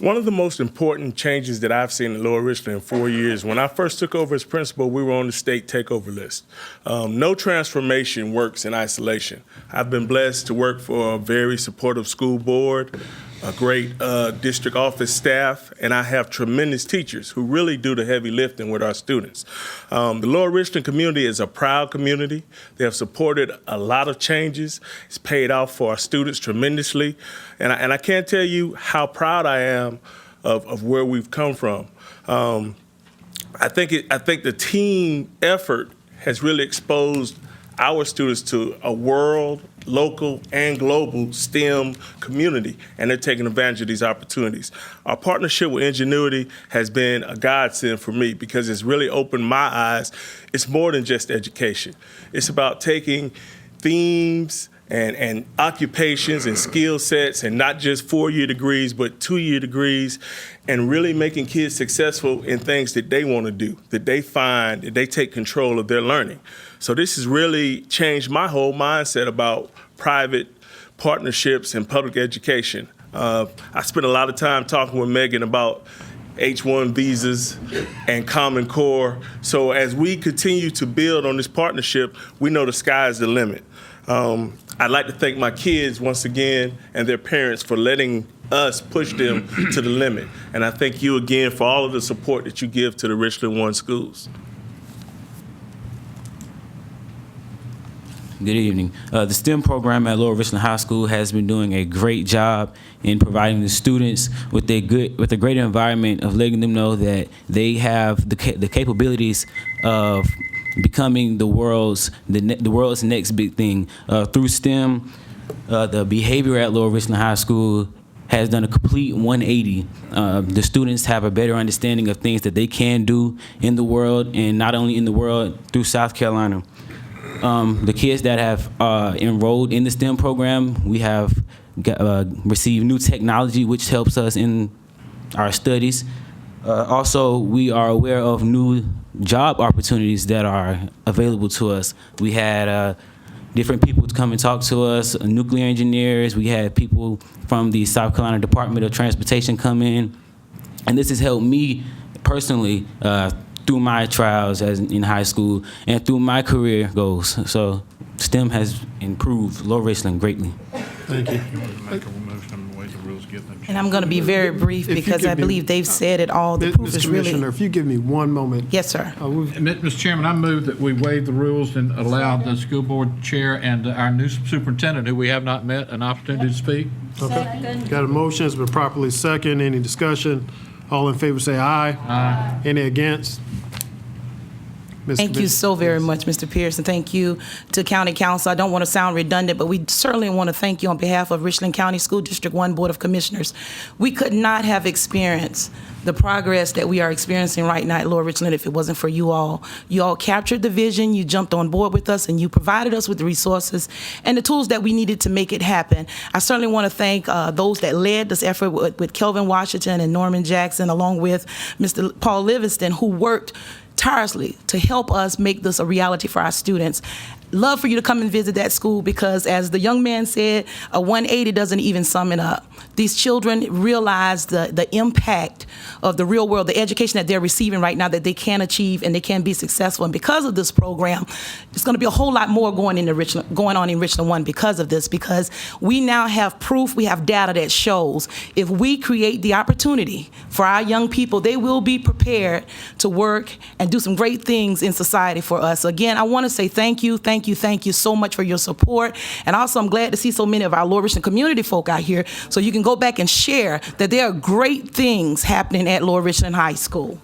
One of the most important changes that I've seen in Lower Richland in 4 years, when I first took over as principal, we were on the state takeover list. No transformation works in isolation. I've been blessed to work for a very supportive school board, a great district office staff, and I have tremendous teachers who really do the heavy lifting with our students. The Lower Richland community is a proud community. They have supported a lot of changes. It's paid off for our students tremendously. And I can't tell you how proud I am of where we've come from. I think the team effort has really exposed our students to a world, local, and global STEM community, and they're taking advantage of these opportunities. Our partnership with Ingenuity has been a godsend for me because it's really opened my eyes. It's more than just education. It's about taking themes and occupations and skill sets and not just 4-year degrees, but 2-year degrees, and really making kids successful in things that they want to do, that they find, that they take control of their learning. So this has really changed my whole mindset about private partnerships and public education. I spent a lot of time talking with Megan about H-1 visas and Common Core. So as we continue to build on this partnership, we know the sky is the limit. I'd like to thank my kids once again and their parents for letting us push them to the limit. And I thank you again for all of the support that you give to the Richland One schools. Good evening. The STEM program at Lower Richland High School has been doing a great job in providing the students with a great environment of letting them know that they have the capabilities of becoming the world's next big thing. Through STEM, the behavior at Lower Richland High School has done a complete 180. The students have a better understanding of things that they can do in the world, and not only in the world, through South Carolina. The kids that have enrolled in the STEM program, we have received new technology, which helps us in our studies. Also, we are aware of new job opportunities that are available to us. We had different people come and talk to us, nuclear engineers. We had people from the South Carolina Department of Transportation come in. And this has helped me personally through my trials in high school and through my career goals. So STEM has improved Lower Richland greatly. Thank you. Make a motion and waive the rules, give give them. And I'm going to be very brief If you because give I me- believe they've said it all. The proof Mr. is really. Commissioner, if you give me one moment. Yes, sir. Mr. Chairman, I move that we waive the rules and allow the school board chair and our new superintendent, who we have not met, an opportunity to speak. Okay. Got a motion, it's been properly second. Any discussion? All in favor say aye. Aye. Any against? Ms. Thank you Commissioner. so very much, Mr. Pierce, and thank you to County Council. I don't want to sound redundant, but we certainly want to thank you on behalf of Richland County School District 1 Board of Commissioners. We could not have experienced the progress that we are experiencing right now at Lower Richland if it wasn't for you all. You all captured the vision, you jumped on board with us, and you provided us with the resources and the tools that we needed to make it happen. I certainly want to thank those that led this effort with Kelvin Washington and Norman Jackson, along with Mr. Paul Livingston, who worked tirelessly to help us make this a reality for our students. Love for you to come and visit that school because, as the young man said, a 180 doesn't even sum it up. These children realize the impact of the real world, the education that they're receiving right now that they can achieve and they can be successful. And because of this program, there's going to be a whole lot more going on in Richland 1 because of this, because we now have proof, we have data that shows if we create the opportunity for our young people, they will be prepared to work and do some great things in society for us. So again, I want to say thank you so much for your support. And also, I'm glad to see so many of our Lower Richland community folk out here, so you can go back and share that there are great things happening at Lower Richland High School.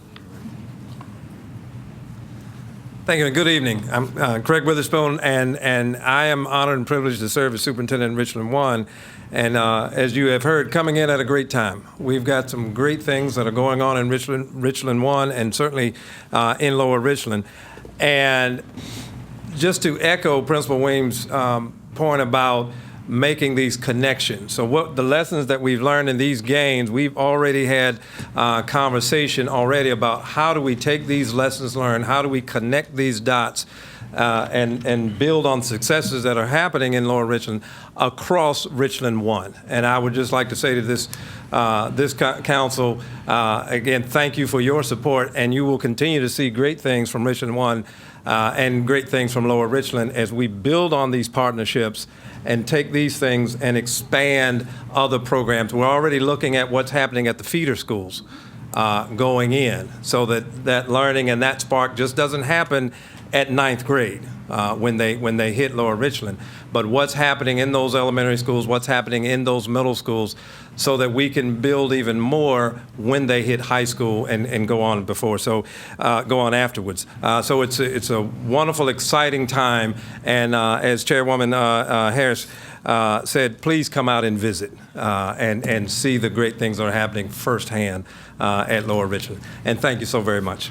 Thank you, and good evening. I'm Craig Witherspoon, and I am honored and privileged to serve as superintendent in Richland 1. And as you have heard, coming in at a great time. We've got some great things that are going on in Richland 1, and certainly in Lower Richland. And just to echo Principal Weems' point about making these connections. So what the lessons that we've learned in these gains, we've already had conversation already about how do we take these lessons learned, how do we connect these dots and build on successes that are happening in Lower Richland across Richland 1. And I would just like to say to this council, again, thank you for your support, and you will continue to see great things from Richland 1 and great things from Lower Richland as we build on these partnerships and take these things and expand other programs. We're already looking at what's happening at the feeder schools going in, so that learning and that spark just doesn't happen at 9th grade when they hit Lower Richland, but what's happening in those elementary schools, what's happening in those middle schools, so that we can build even more when they hit high school and go on go on afterwards. So it's a wonderful, exciting time, and as Chairwoman Harris said, please come out and visit and see the great things that are happening firsthand at Lower Richland. And thank you so very much.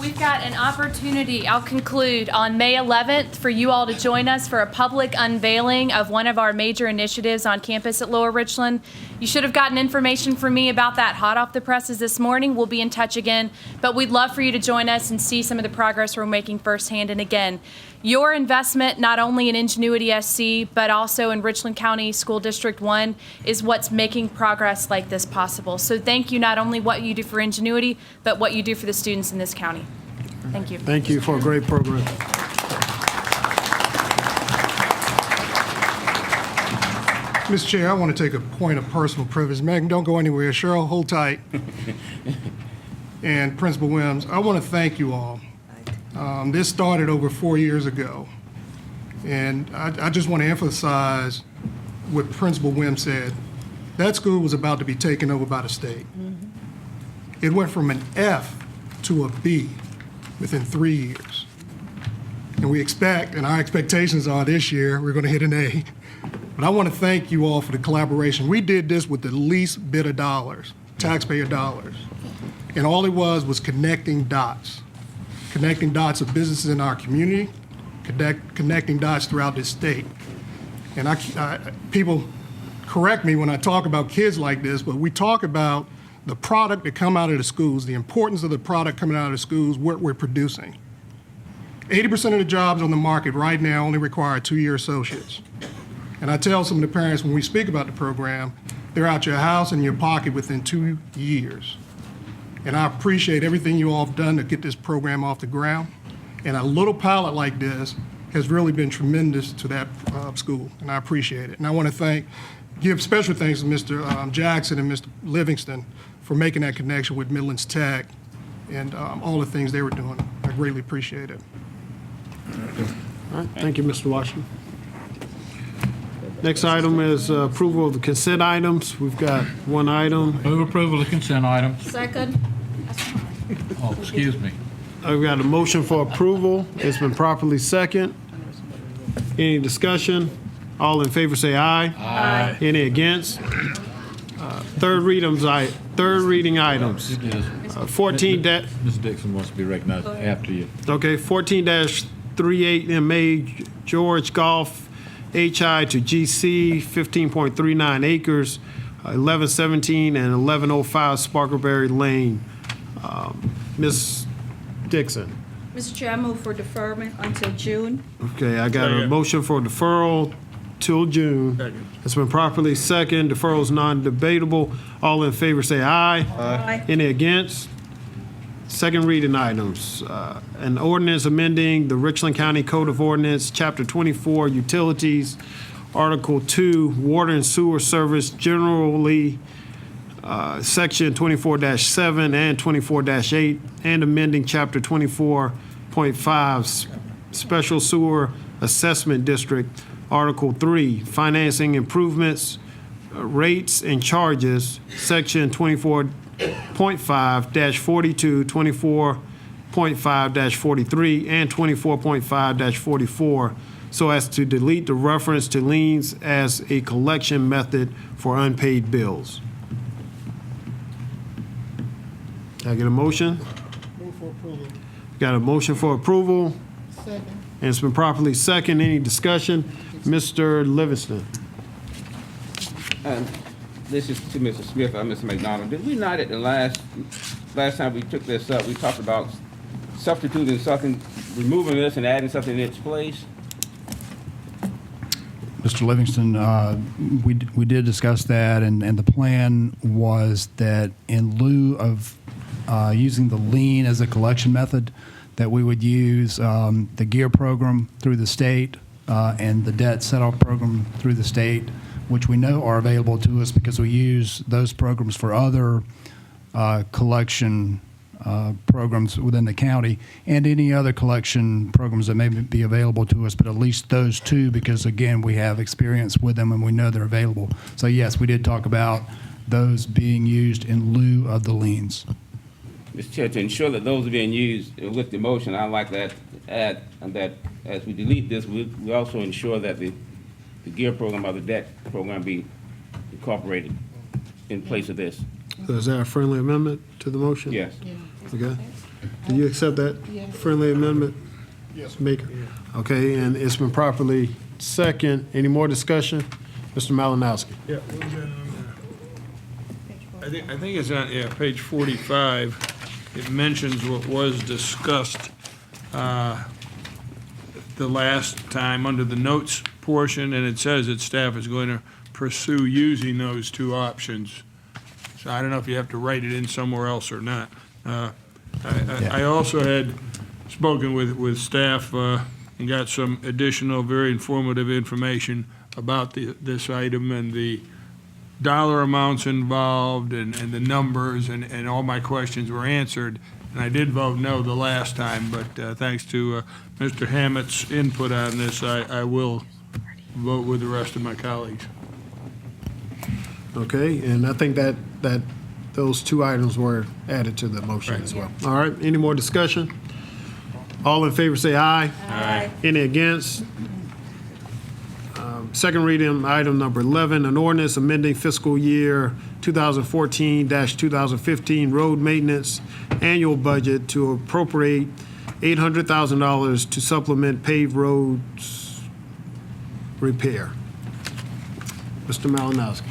We've got an opportunity, I'll conclude, on May 11th for you all to join us for a public unveiling of one of our major initiatives on campus at Lower Richland. You should have gotten information from me about that hot off the presses this morning. We'll be in touch again, but we'd love for you to join us and see some of the progress we're making firsthand. And again, your investment, not only in Ingenuity SC, but also in Richland County School District 1, is what's making progress like this possible. So thank you, not only what you do for Ingenuity, but what you do for the students in this county. Thank you. Thank you for a great program. Mr. Chair, I want to take a point of personal privilege. Megan, don't go anywhere. Cheryl, hold tight. And Principal Williams, I want to thank you all. This started over 4 years ago. And I just want to emphasize what Principal Williams said. That school was about to be taken over by the state. It went from an F to a B within 3 years. And we expect, and our expectations are this year, we're going to hit an A. But I want to thank you all for the collaboration. We did this with the least bit of dollars, taxpayer dollars. And all it was connecting dots of businesses in our community, connecting dots throughout this state. And people correct me when I talk about kids like this, but we talk about the product that come out of the schools, the importance of the product coming out of the schools, what we're producing. 80% of the jobs on the market right now only require 2-year associates. And I tell some of the parents when we speak about the program, they're out your house and your pocket within 2 years. And I appreciate everything you all have done to get this program off the ground. And a little pilot like this has really been tremendous to that school, and I appreciate it. And I want to thank give special thanks to Mr. Jackson and Mr. Livingston for making that connection with Midlands Tech and all the things they were doing. I greatly appreciate it. All right, thank you, Mr. Washington. Next item is approval of the consent items. We've got one item. Move approval of consent items. Second. Oh, excuse me. I've got a motion for approval. It's been properly second. Any discussion? All in favor say aye. Aye. Any against? Third reading items. 14 Ms. Dixon wants to be recognized after you. Okay, 14-38 MA George Golf HI to GC, 15.39 acres, 1117 and 1105 Sparkleberry Lane. Ms. Dixon. Mr. Chair, I move for deferment until June. Okay, I got a motion for deferral till June. It's been properly second. Deferral is non-debatable. All in favor say aye. Aye. Any against? Second reading items. An ordinance amending the Richland County Code of Ordinance, Chapter 24, Utilities, Article 2, Water and Sewer Service, generally, Section 24-7 and 24-8, and amending Chapter 24.5, Special Sewer Assessment District, Article 3, Financing Improvements, Rates and Charges, Section 24.5-42, 24.5-43, and 24.5-44, so as to delete the reference to liens as a collection method for unpaid bills. Can I get a motion? Move for approval. Got a motion for approval, Second. and it's been properly second. Any discussion? Mr. Livingston. This is to Mr. Smith or Mr. McDonald. Did we not at the last time we took this up, we talked about substituting something, removing this and adding something in its place? Mr. Livingston, we did discuss that, and the plan was that in lieu of using the lien as a collection method, that we would use the GEAR program through the state and the debt set-off program through the state, which we know are available to us because we use those programs for other collection programs within the county and any other collection programs that may be available to us, but at least those two, because again, we have experience with them and we know they're available. So yes, we did talk about those being used in lieu of the liens. Mr. Chair, to ensure that those are being used with the motion, I'd like to add that as we delete this, we also ensure that the GEAR program or the debt program be incorporated in place of this. So is there a friendly amendment to the motion? Yes. Okay. Do you accept that friendly amendment? Yes. Maker? Okay, and it's been properly second. Any more discussion? Mr. Malinowski. Yeah, what was that on there? I think it's on, page 45. It mentions what was discussed the last time under the notes portion, and it says that staff is going to pursue using those two options. So I don't know if you have to write it in somewhere else or not. I also had spoken with staff and got some additional very informative information about this item and the dollar amounts involved and the numbers, and all my questions were answered. And I did vote no the last time, but thanks to Mr. Hammett's input on this, I will vote with the rest of my colleagues. Okay, and I think that those two items were added to the motion as well. All right, any more discussion? All in favor say aye. Aye. Any against? Second reading, item number 11, an ordinance amending fiscal year 2014-2015 road maintenance annual budget to appropriate $800,000 to supplement paved roads repair. Mr. Malinowski.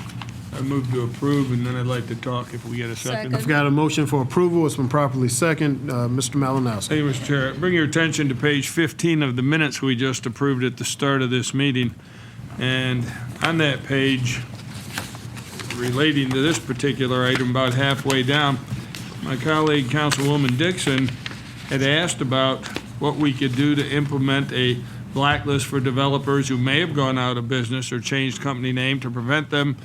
I move to approve, and then I'd like to talk if we get a second. I've got a motion for approval. It's been properly second. Mr. Malinowski. Thank you, Mr. Chair. Bring your attention to page 15 of the minutes we just approved at the start of this meeting. And on that page, relating to this particular item, about halfway down, my colleague, Councilwoman Dixon, had asked about what we could do to implement a blacklist for developers who may have gone out of business or changed company name to prevent them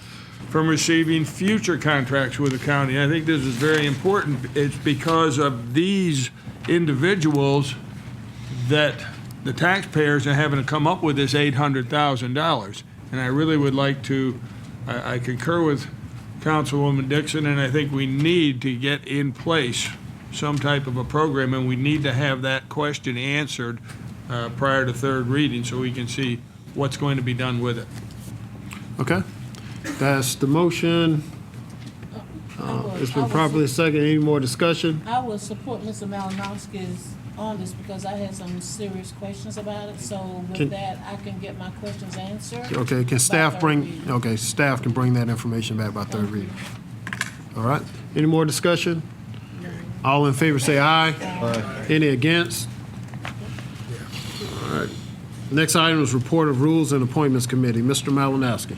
from receiving future contracts with the county. I think this is very important. It's because of these individuals that the taxpayers are having to come up with this $800,000. And I really would like to, I concur with Councilwoman Dixon, and I think we need to get in place some type of a program, and we need to have that question answered prior to third reading so we can see what's going to be done with it. Okay, that's the motion. It's been properly seconded. Any more discussion? I will support Mr. Malinowski's on this because I had some serious questions about it. So with that, I can get my questions answered. Okay, can staff bring, okay, staff can bring that information back by third reading. All right, any more discussion? All in favor say aye. Aye. Any against? All right. Next item is report of Rules and Appointments Committee. Mr. Malinowski.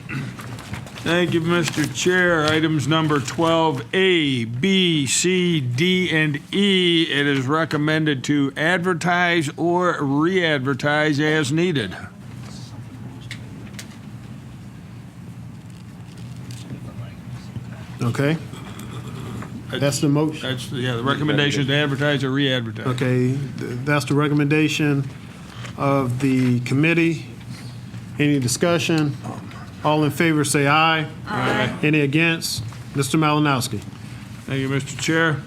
Thank you, Mr. Chair. Items number 12A, B, C, D, and E. It is recommended to advertise or re-advertise as needed. Okay. That's the motion. That's, the recommendation is to advertise or re-advertise. Okay, that's the recommendation of the committee. Any discussion? All in favor say aye. Aye. Any against? Mr. Malinowski. Thank you, Mr. Chair.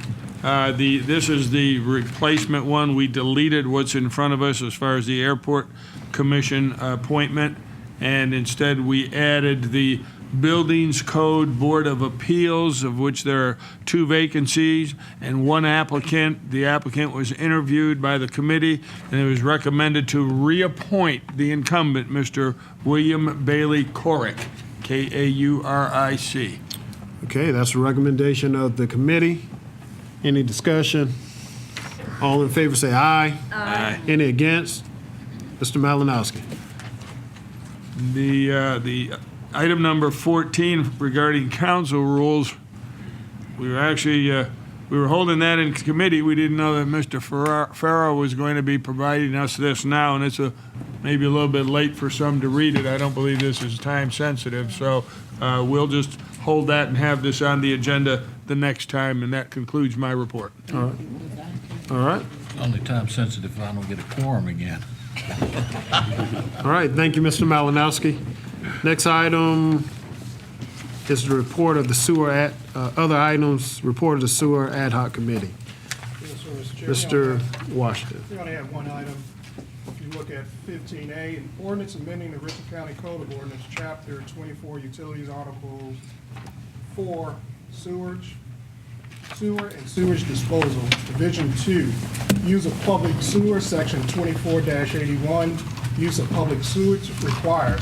This is the replacement one. We deleted what's in front of us as far as the Airport Commission appointment, and instead we added the Buildings Code Board of Appeals, of which there are 2 vacancies and 1 applicant. The applicant was interviewed by the committee, and it was recommended to reappoint the incumbent, Mr. William Bailey Kauric, Kauric. Okay, that's the recommendation of the committee. Any discussion? All in favor say aye. Aye. Any against? Mr. Malinowski. The item number 14 regarding council rules, we were actually, we were holding that in committee. We didn't know that Mr. Farrow was going to be providing us this now, and it's maybe a little bit late for some to read it. I don't believe this is time sensitive, so we'll just hold that and have this on the agenda the next time, and that concludes my report. All right. All right. Only time sensitive if I don't get a quorum again. All right, thank you, Mr. Malinowski. Next item is the report of the sewer, other items, report of the sewer ad hoc committee. Yes, sir, Mr. Chair. Mr. Washington. We only have one item. If you look at 15A, an ordinance amending the Richland County Code of Ordinance, Chapter 24, Utilities, Article 4, Sewer and Sewage Disposal, Division 2, Use of Public Sewer, Section 24-81, Use of Public Sewage requires,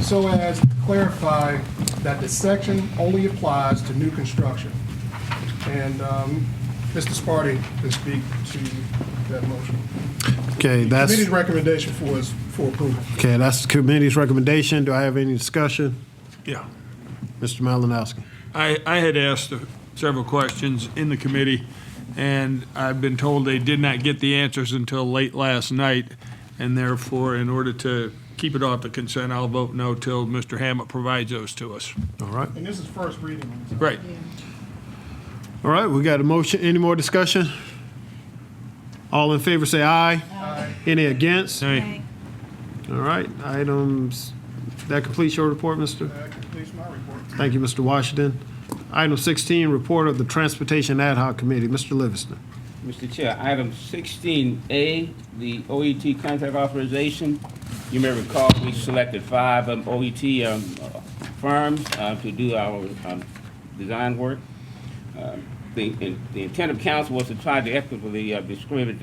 so as to clarify that the section only applies to new construction. And Mr. Sparty can speak to that motion. Okay, that's. Committee's recommendation is for approval. Okay, that's the committee's recommendation. Do I have any discussion? Yeah. Mr. Malinowski. I had asked several questions in the committee, and I've been told they did not get the answers until late last night, and therefore, in order to keep it off the consent, I'll vote no till Mr. Hammett provides those to us. All right. And this is first reading. Right. All right, we got a motion. Any more discussion? All in favor say aye. Aye. Any against? Aye. All right, items, that completes your report, Mr.? That completes my report. Thank you, Mr. Washington. Item 16, report of the Transportation Ad Hoc Committee. Mr. Livingston. Mr. Chair, item 16A, the OET contract authorization. You may recall we selected 5 OET firms to do our design work. The intent of council was to try to equitably distribute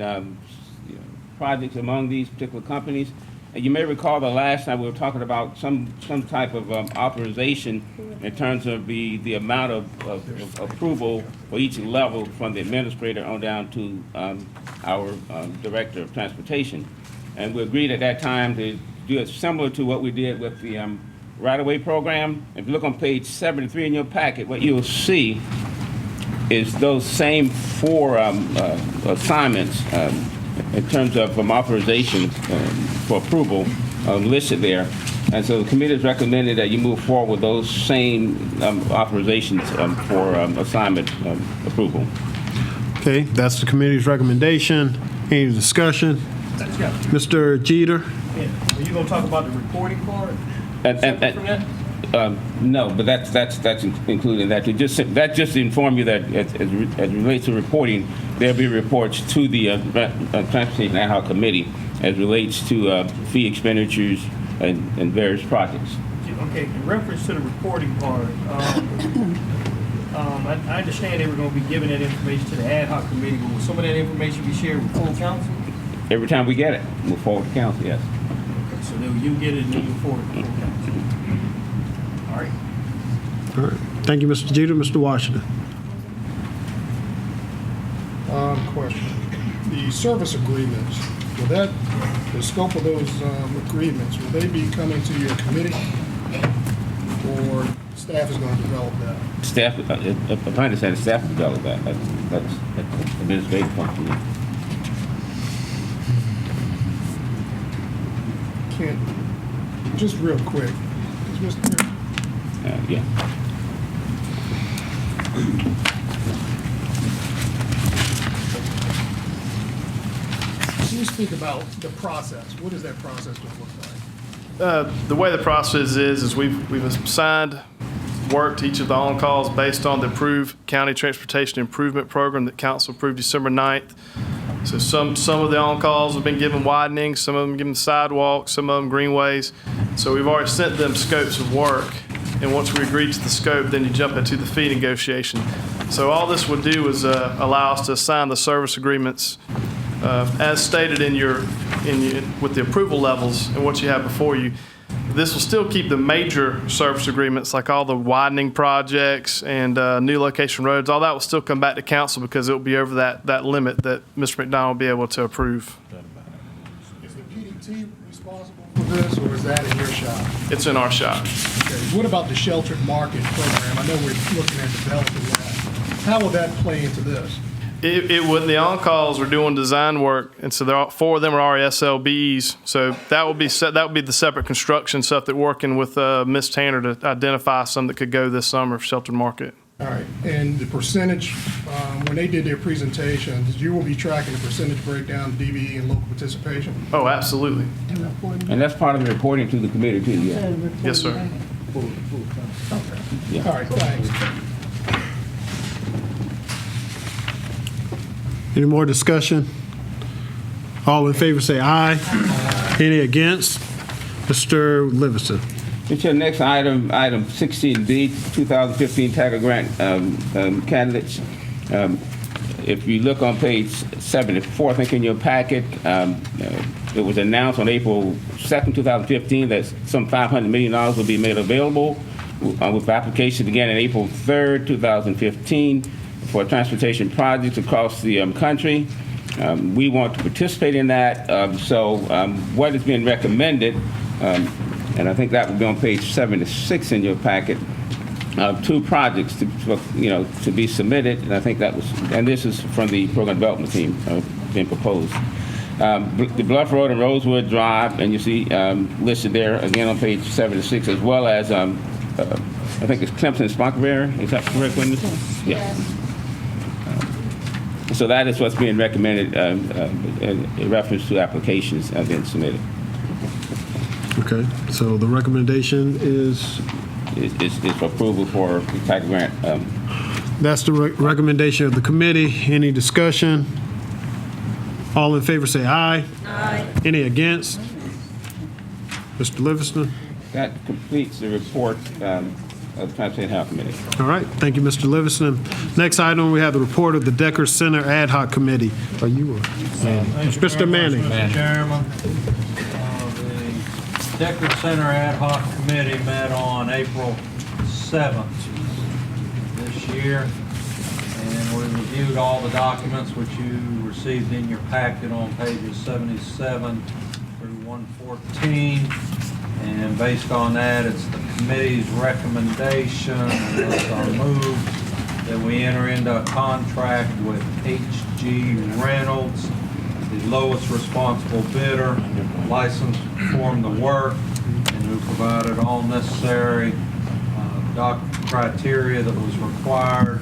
projects among these particular companies. And you may recall the last time we were talking about some type of authorization in terms of the amount of approval for each level from the administrator on down to our director of transportation. And we agreed at that time to do it similar to what we did with the right-of-way program. If you look on page 73 in your packet, what you'll see is those same 4 assignments in terms of authorization for approval listed there. And so the committee has recommended that you move forward with those same authorizations for assignment approval. Okay, that's the committee's recommendation. Any discussion? Mr. Jeter? Are you gonna talk about the reporting part? No, but that's included in that. That just to inform you that as it relates to reporting, there'll be reports to the Transportation Ad Hoc Committee as relates to fee expenditures and various projects. Okay, in reference to the reporting part, I understand they were gonna be giving that information to the ad hoc committee, but will some of that information be shared with full council? Every time we get it, move forward to council, yes. Okay, so then you get it and then you forward it to full council. All right. All right. Thank you, Mr. Jeter. Mr. Washington? Question. The service agreements, the scope of those agreements, will they be coming to your committee? Or staff is going to develop that? Staff, if I understand, the staff developed that. That's administrative function. Just real quick. Yeah. Can you speak about the process? What is that process going to look like? The way the process is we've assigned work to each of the on-calls based on the approved County Transportation Improvement Program that Council approved December 9th. So some of the on-calls have been given widening, some of them given sidewalks, some of them greenways. So we've already sent them scopes of work, and once we agree to the scope, then you jump into the fee negotiation. So all this would do is allow us to assign the service agreements as stated with the approval levels and what you have before you. This will still keep the major service agreements, like all the widening projects and new location roads. All that will still come back to council because it will be over that limit that Mr. McDonald will be able to approve. Is the PDT responsible for this, or is that in your shop? It's in our shop. Okay. What about the sheltered market program? I know we're looking at developing that. How will that play into this? It would. The on-calls are doing design work, and so 4 of them are already SLBs. So that would be the separate construction stuff that working with Ms. Tanner to identify some that could go this summer for sheltered market. All right, and the percentage, when they did their presentations, you will be tracking the percentage breakdown, DVE and local participation? Oh, absolutely. And that's part of the reporting to the committee too, yeah. Yes, sir. Okay. Yeah. All right, thanks. Any more discussion? All in favor say aye. Any against? Mr. Livingston. It's your next item, item 16B, 2015 Tiger Grant candidates. If you look on page 74, I think in your packet, it was announced on April 2nd, 2015 that some $500 million will be made available with application began on April 3rd, 2015 for transportation projects across the country. We want to participate in that. What is being recommended, and I think that would be on page 76 in your packet, 2 projects to be submitted, and I think that was, and this is from the program development team being proposed. The Bluff Road and Rosewood Drive, and you see listed there again on page 76, as well as I think it's Clemson Sparkberry. Is that correct, Wendy? Yeah. So that is what's being recommended in reference to applications that have been submitted. Okay, so the recommendation is? It's for approval for the Tiger Grant. That's the recommendation of the committee. Any discussion? All in favor say aye. Aye. Any against? Mr. Livingston? That completes the report of the Transportation Ad Hoc Committee. All right, thank you, Mr. Livingston. Next item, we have the report of the Decker Center Ad Hoc Committee. Are you? Mr. Manning. Mr. Chairman, the Decker Center Ad Hoc Committee met on April 7th this year, and we reviewed all the documents which you received in your packet on pages 77 through 114. And based on that, it's the committee's recommendation, unless I move, that we enter into a contract with H.G. Reynolds, the the lowest responsible bidder, licensed to perform the work, and who provided all necessary criteria that was required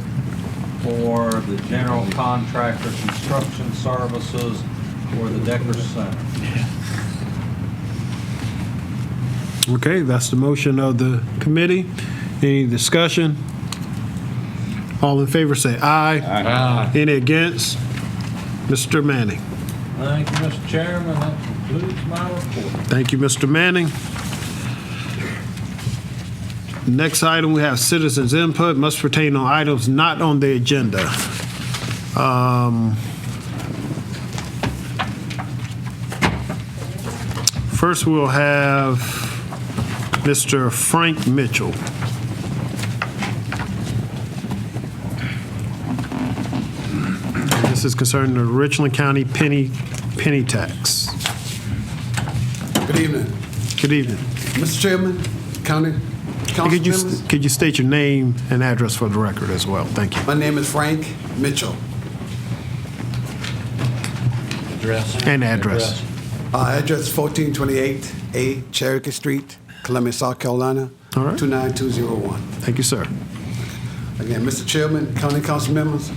for the general contractor construction services for the Decker Center. Okay, that's the motion of the committee. Any discussion? All in favor say aye. Aye. Any against? Mr. Manning. Thank you, Mr. Chairman. That concludes my report. Thank you, Mr. Manning. Next item, we have citizens' input must pertain on items not on the agenda. First, we'll have Mr. Frank Mitchell. This is concerning the Richland County penny tax. Good evening. Good evening. Mr. Chairman, County Council members. Could you state your name and address for the record as well? Thank you. My name is Frank Mitchell. Address. And address. Address 1428A Cherokee Street, Columbia, South Carolina, All right. 29201. Thank you, sir. Again, Mr. Chairman, County Council members,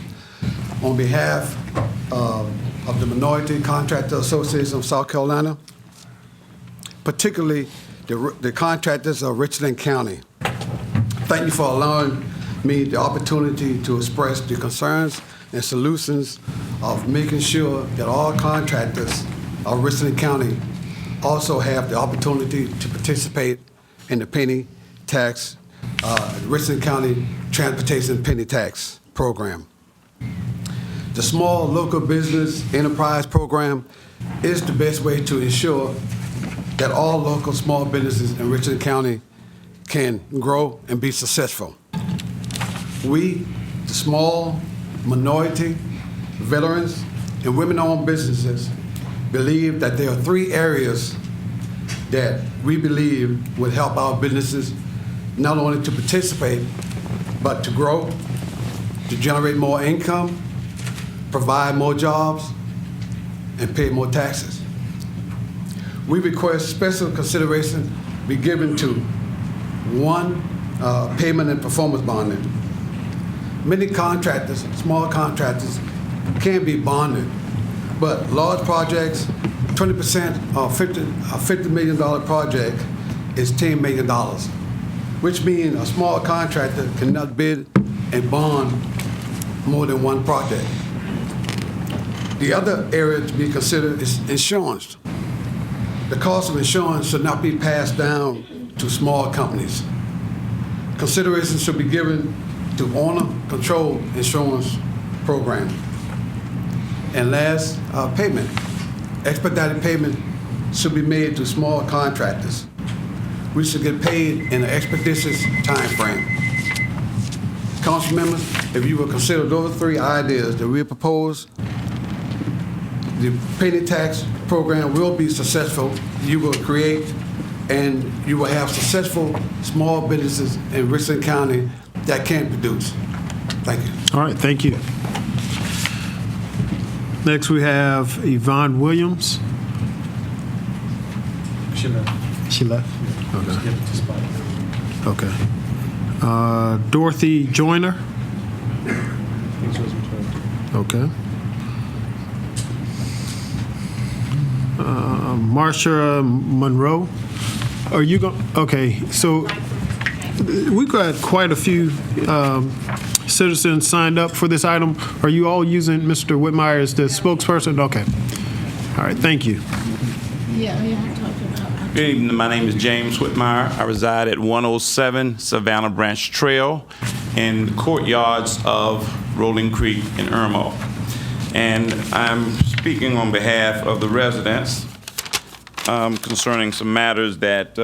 on behalf of the Minority Contractor Association of South Carolina, particularly the contractors of Richland County, thank you for allowing me the opportunity to express the concerns and solutions of making sure that all contractors of Richland County also have the opportunity to participate in the penny tax, Richland County Transportation Penny Tax Program. The Small Local Business Enterprise Program is the best way to ensure that all local small businesses in Richland County can grow and be successful. We, the small, minority, veterans, and women-owned businesses believe that there are 3 areas that we believe would help our businesses not only to participate, but to grow, to generate more income, provide more jobs, and pay more taxes. We request special consideration be given to 1, payment and performance bonding. Many contractors, small contractors, can be bonded, but large projects, 20% of $50 million project is $10 million, which means a small contractor cannot bid and bond more than 1 project. The other area to be considered is insurance. The cost of insurance should not be passed down to small companies. Consideration should be given to owner-controlled insurance program. And last, payment. Expedited payment should be made to small contractors. We should get paid in an expeditious time frame. Council members, if you will consider those 3 ideas that we propose, the penny tax program will be successful. You will create and you will have successful small businesses in Richland County that can produce. Thank you. All right, thank you. Next, we have Yvonne Williams. She left. She left? Just Okay. give it to Spike. Okay. Dorothy Joyner. Okay. Marsha Monroe. Are you going? Okay, so we've got quite a few citizens signed up for this item. Are you all using Mr. Whitmire as the spokesperson? Okay. All right, thank you. Good evening. My name is James Whitmire. I reside at 107 Savannah Branch Trail in the courtyards of Rolling Creek in Irmo. And I'm speaking on behalf of the residents concerning some matters that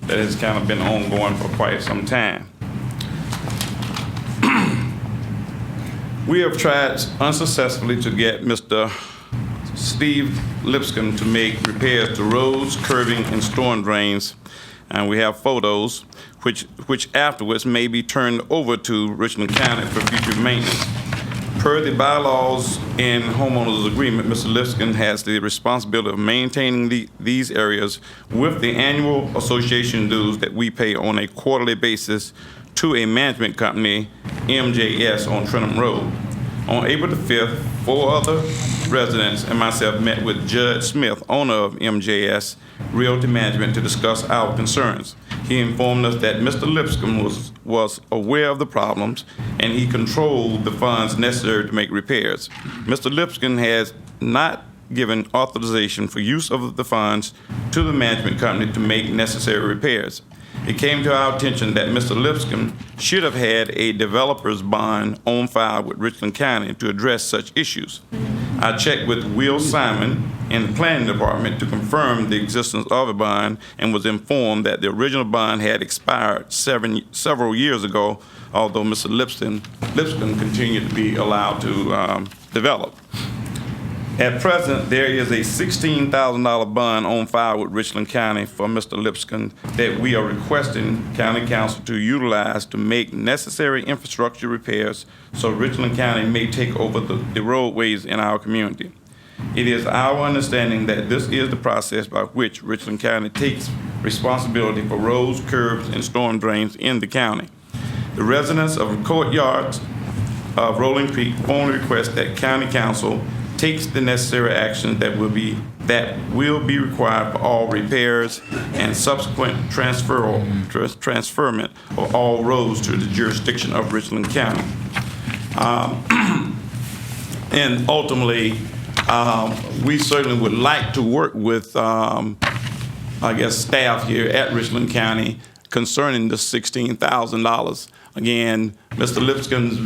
has kind of been ongoing for quite some time. We have tried unsuccessfully to get Mr. Steve Lipscomb to make repairs to roads, curbing, and storm drains, and we have photos which afterwards may be turned over to Richland County for future maintenance. Per the bylaws and homeowners agreement, Mr. Lipscomb has the responsibility of maintaining these areas with the annual association dues that we pay on a quarterly basis to a management company, MJS, on Trentham Road. On April the 5th, 4 other residents and myself met with Judge Smith, owner of MJS Realty Management, to discuss our concerns. He informed us that Mr. Lipscomb was aware of the problems and he controlled the funds necessary to make repairs. Mr. Lipscomb has not given authorization for use of the funds to the management company to make necessary repairs. It came to our attention that Mr. Lipscomb should have had a developer's bond on file with Richland County to address such issues. I checked with Will Simon in the planning department to confirm the existence of a bond and was informed that the original bond had expired several years ago, although Mr. Lipscomb continued to be allowed to develop. At present, there is a $16,000 bond on file with Richland County for Mr. Lipscomb that we are requesting County Council to utilize to make necessary infrastructure repairs so Richland County may take over the roadways in our community. It is our understanding that this is the process by which Richland County takes responsibility for roads, curbs, and storm drains in the county. The residents of Courtyards of Rolling Creek formally request that County Council takes the necessary action that will be required for all repairs and subsequent transferment of all roads to the jurisdiction of Richland County. And ultimately, we certainly would like to work with, staff here at Richland County concerning the $16,000. Again, Mr. Lipscomb's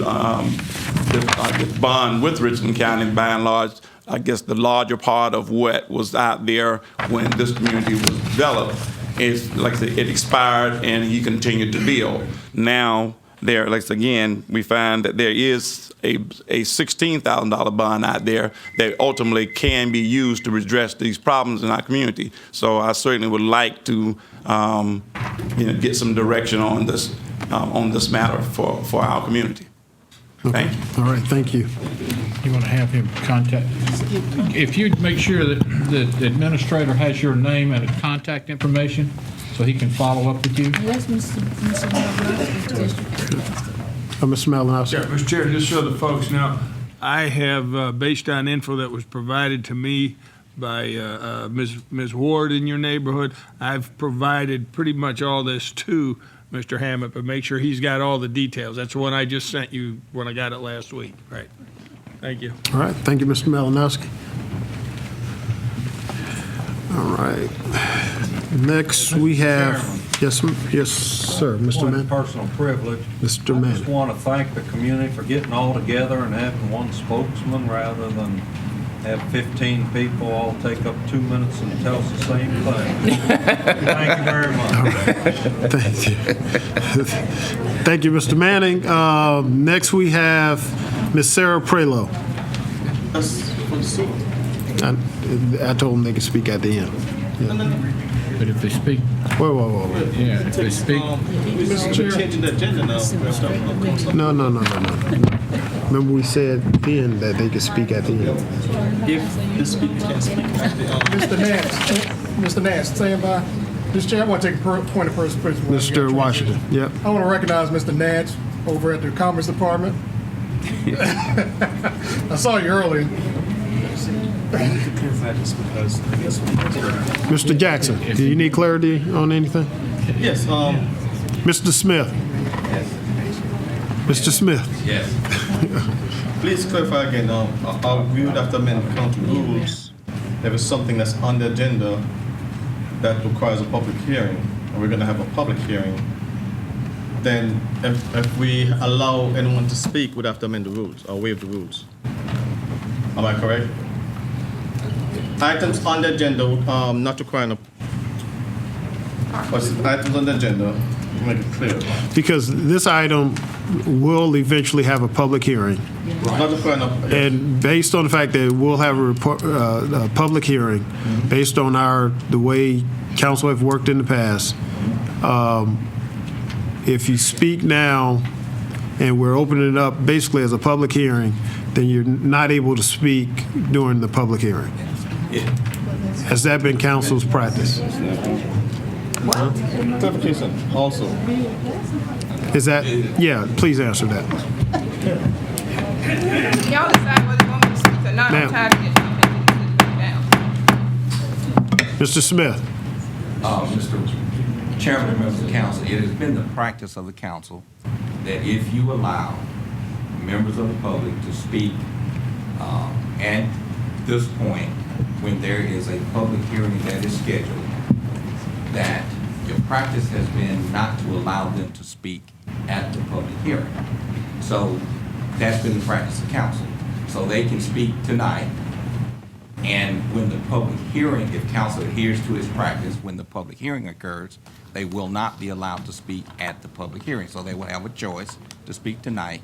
bond with Richland County, by and large, I guess the larger part of what was out there when this community was developed is, like I said, it expired and he continued to build. Now, we find that there is a $16,000 bond out there that ultimately can be used to redress these problems in our community. So I certainly would like to, get some direction on this matter for our community. Thank you. All right, thank you. You want to have him contact, if you'd make sure that the administrator has your name and contact information so he can follow up with you. Yes, Mr. Mr. Malinowski. Yeah, Mr. Chair, just so the folks know, I have, based on info that was provided to me by Ms. Ward in your neighborhood, I've provided pretty much all this to Mr. Hammett, but make sure he's got all the details. That's the one I just sent you when I got it last week. Right. Thank you. All right, thank you, Mr. Malinowski. All right. Next, we have, yes, sir, Mr. Mann. Personal privilege. Mr. I Mann. just want to thank the community for getting all together and having one spokesman rather than have 15 people all take up 2 minutes and tell us the same thing. Thank you very much. Thank you. Thank you, Mr. Manning. Next, we have Ms. Sarah Prelo. I told them they could speak at the end. Yeah. But if they speak, Whoa. yeah, if they speak, We're changing the agenda now. No. Remember we said then that they could speak at the end. If the speaker can speak. Mr. Nance, stand by. Mr. Chair, I want to take a point of first principle. Mr. Washington, yep. I want to recognize Mr. Nance over at the Commerce Department. I saw you earlier. Mr. Jackson, do you need clarity on anything? Yes. Mr. Smith. Mr. Smith. Yes. Please clarify again. We would have to amend county rules if it's something that's on the agenda that requires a public hearing, and we're going to have a public hearing. Then, if we allow anyone to speak, we'd have to amend the rules or waive the rules. Am I correct? Items on the agenda, not requiring items on the agenda, to make it clear. Because this item will eventually have a public hearing. Not requiring And based on the fact that we'll have a public hearing, based on the way council have worked in the past, if you speak now and we're opening it up basically as a public hearing, then you're not able to speak during the public hearing. Has that been council's practice? Clarification also. Is that, yeah, please answer that. Y'all decide whether you want me to speak or not. Ma'am. I'm tired of getting down. Mr. Smith? Mr. Chairman, members of the council, it has been the practice of the council that if you allow members of the public to speak at this point, when there is a public hearing that is scheduled, that your practice has been not to allow them to speak at the public hearing. So that's been the practice of council. So they can speak tonight, and when the public hearing, if council adheres to its practice, when the public hearing occurs, they will not be allowed to speak at the public hearing. So they will have a choice to speak tonight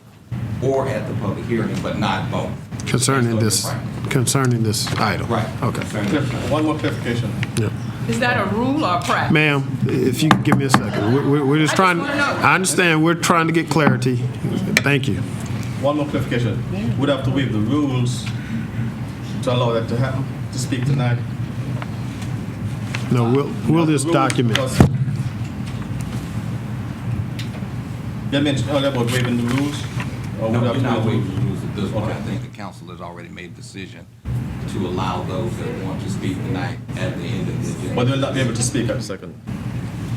or at the public hearing, but not both. Concerning this item? Right. Okay. One more clarification. Yeah. Is that a rule or a practice? Ma'am, if you could give me a second. We're just trying, I understand, we're trying to get clarity. Thank you. One more clarification. Would have to waive the rules to allow that to happen, to speak tonight. No, we'll just document. You mentioned earlier about waiving the rules? Or No, would we're have to not waive waiving the rules at this point. I think the council has already made a decision to allow those that want to speak tonight at the end of the agenda. But they'll not be able to speak at the second.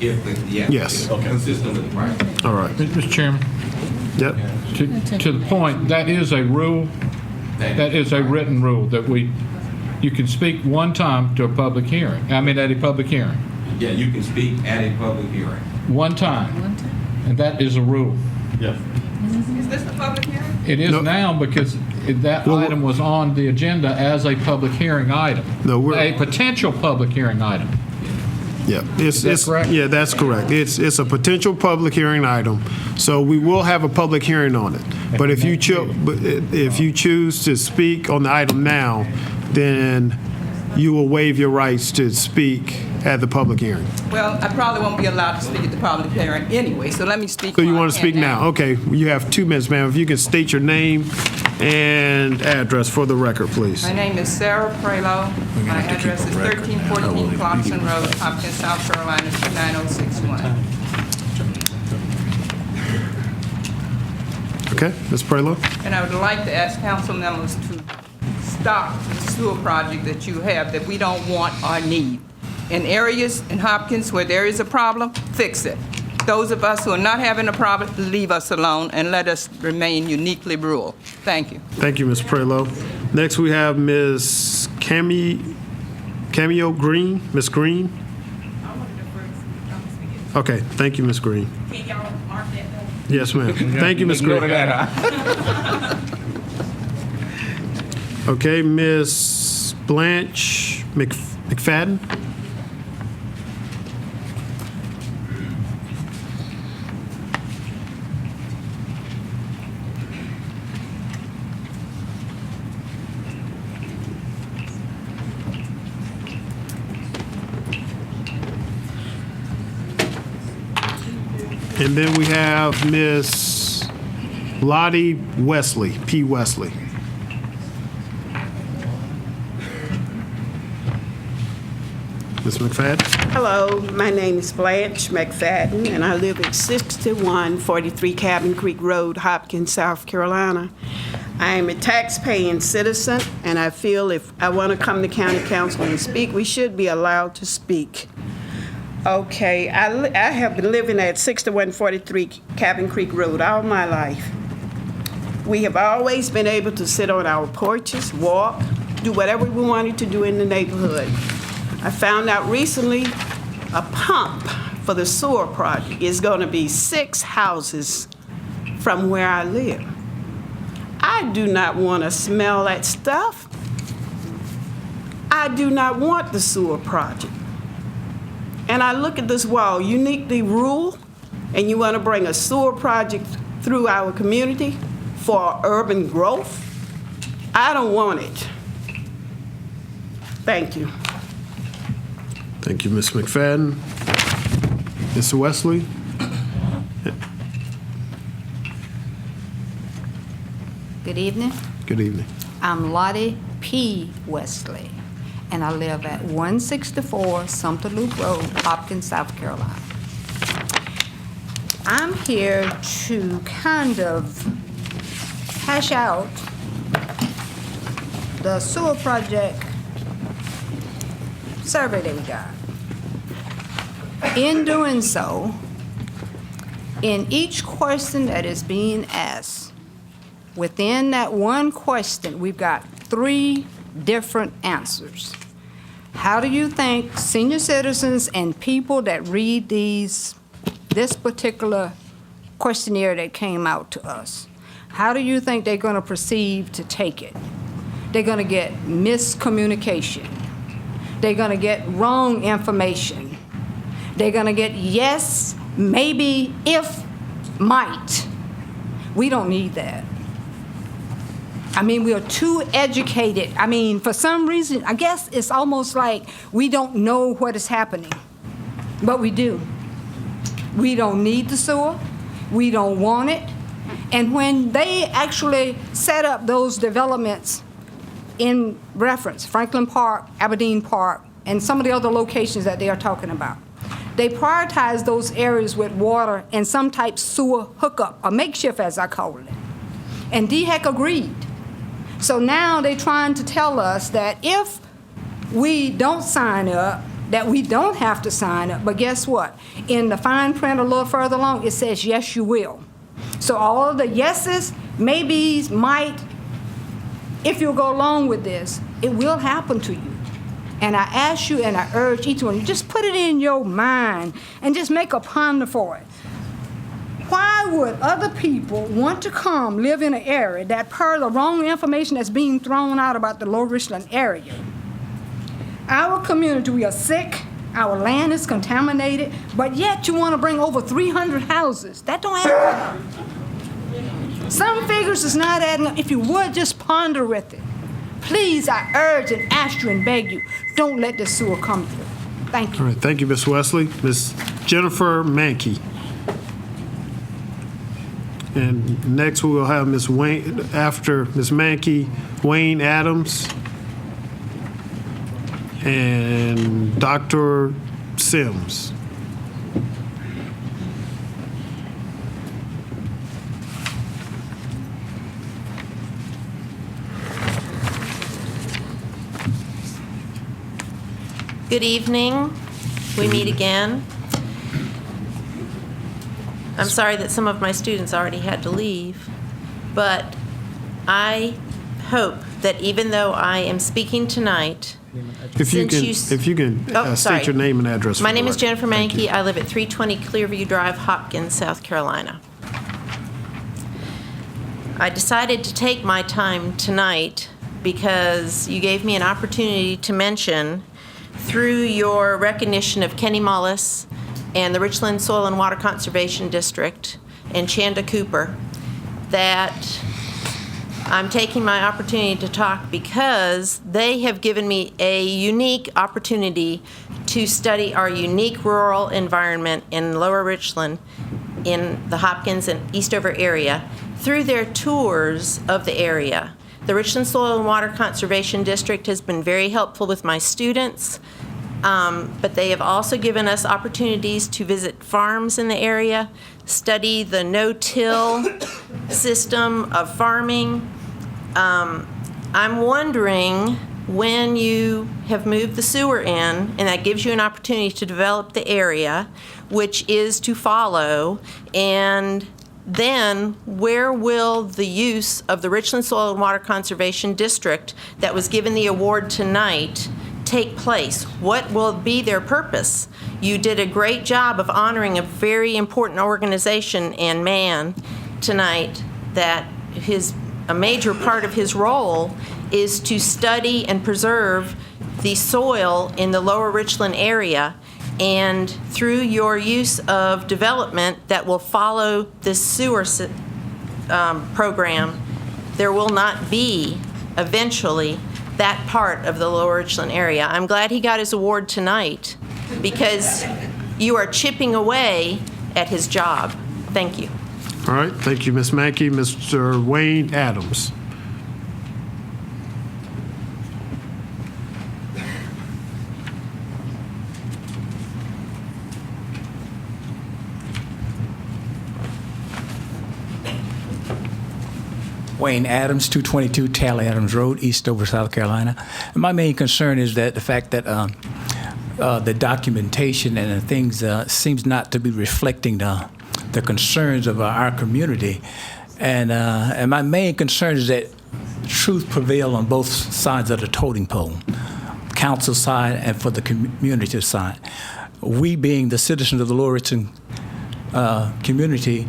If the, Yes. consistent with the practice. All right. Mr. Chairman, Yep. to the point, that is a rule, that is a written rule, that you can speak one time to a public hearing, at a public hearing. Yeah, you can speak at a public hearing. One time. And that is a rule. Yeah. Is this a public hearing? It is now because that item was on the agenda as a public hearing item. No, A potential public hearing item. Yeah, it's correct? Yeah, that's correct. It's a potential public hearing item, so we will have a public hearing on it. But if you choose to speak on the item now, then you will waive your rights to speak at the public hearing. Well, I probably won't be allowed to speak at the public hearing anyway, so let me speak. So you while want I to can speak now? Okay, you have 2 minutes, ma'am. If you can state your name and address for the record, please. My name is Sarah Prelo. My address is 1314 Clarkson Road, Hopkins, South Carolina, 29061. Okay, Ms. Prelo? And I would like to ask council members to stop the sewer project that you have that we don't want or need. In areas in Hopkins where there is a problem, fix it. Those of us who are not having a problem, leave us alone and let us remain uniquely rural. Thank you. Thank you, Ms. Prelo. Next, we have Ms. Cameo Green. Ms. Green? Okay, thank you, Ms. Green. Can y'all mark that down? Yes, ma'am. Thank you, Ms. Green. Okay, Ms. Blanche McFadden? And then we have Miss Lottie Wesley, P. Wesley. Ms. McFadden? Hello, my name is Blanche McFadden, and I live at 6143 Cabin Creek Road, Hopkins, South Carolina. I am a tax-paying citizen, and I feel if I want to come to county council and speak, we should be allowed to speak. Okay, I have been living at 6143 Cabin Creek Road all my life. We have always been able to sit on our porches, walk, do whatever we wanted to do in the neighborhood. I found out recently a pump for the sewer project is going to be 6 houses from where I live. I do not want to smell that stuff. I do not want the sewer project. And I look at this wall, uniquely rural, and you want to bring a sewer project through our community for urban growth? I don't want it. Thank you. Thank you, Ms. McFadden. Mr. Wesley? Good evening. Good evening. I'm Lottie P. Wesley, and I live at 164 Sumter Loop Road, Hopkins, South Carolina. I'm here to kind of hash out the sewer project survey that we got. In doing so, in each question that is being asked, within that one question, we've got 3 different answers. How do you think senior citizens and people that read this particular questionnaire that came out to us, how do you think they're going to perceive to take it? They're going to get miscommunication. They're going to get wrong information. They're going to get yes, maybe, if, might. We don't need that. I mean, we are too educated. I mean, for some reason, I guess it's almost like we don't know what is happening, but we do. We don't need the sewer. We don't want it. And when they actually set up those developments in reference, Franklin Park, Aberdeen Park, and some of the other locations that they are talking about, they prioritize those areas with water and some type sewer hookup, a makeshift as I call it. And DHEC agreed. So now they're trying to tell us that if we don't sign up, that we don't have to sign up. But guess what? In the fine print a little further along, it says, yes, you will. So all of the yeses, maybes, might, if you'll go along with this, it will happen to you. And I ask you and I urge each one, you just put it in your mind and just make a ponder for it. Why would other people want to come live in an area that, per the wrong information that's being thrown out about the Lower Richland area? Our community, we are sick, our land is contaminated, but yet you want to bring over 300 houses. That don't add up. Some figures is not adding up. If you would just ponder with it. Please, I urge and ask you and beg you, don't let this sewer come through. Thank you. All right, thank you, Ms. Wesley. Ms. Jennifer Mankey. And next we will have Ms. Wayne, after Ms. Mankey, Wayne Adams and Dr. Sims. Good evening. We meet again. I'm sorry that some of my students already had to leave, but I hope that even though I am speaking tonight, If you can Oh, sorry. state your name and address. My for name the is record. Jennifer Thank you. Mankey. I live at 320 Clearview Drive, Hopkins, South Carolina. I decided to take my time tonight because you gave me an opportunity to mention, through your recognition of Kenny Mullis and the Richland Soil and Water Conservation District and Chanda Cooper, that I'm taking my opportunity to talk because they have given me a unique opportunity to study our unique rural environment in Lower Richland, in the Hopkins and Eastover area, through their tours of the area. The Richland Soil and Water Conservation District has been very helpful with my students, but they have also given us opportunities to visit farms in the area, study the no-till system of farming. I'm wondering, when you have moved the sewer in, and that gives you an opportunity to develop the area, which is to follow, and then where will the use of the Richland Soil and Water Conservation District that was given the award tonight take place? What will be their purpose? You did a great job of honoring a very important organization and man tonight that a major part of his role is to study and preserve the soil in the Lower Richland area. And through your use of development that will follow this sewer program, there will not be eventually that part of the Lower Richland area. I'm glad he got his award tonight because you are chipping away at his job. Thank you. All right, thank you, Ms. Mankey. Mr. Wayne Adams. Wayne Adams, 222 Tally Adams Road, Eastover, South Carolina. And my main concern is that the fact that the documentation and the things seems not to be reflecting the concerns of our community. And my main concern is that truth prevail on both sides of the totem pole, council side and for the community side. We being the citizens of the Lower Richland community,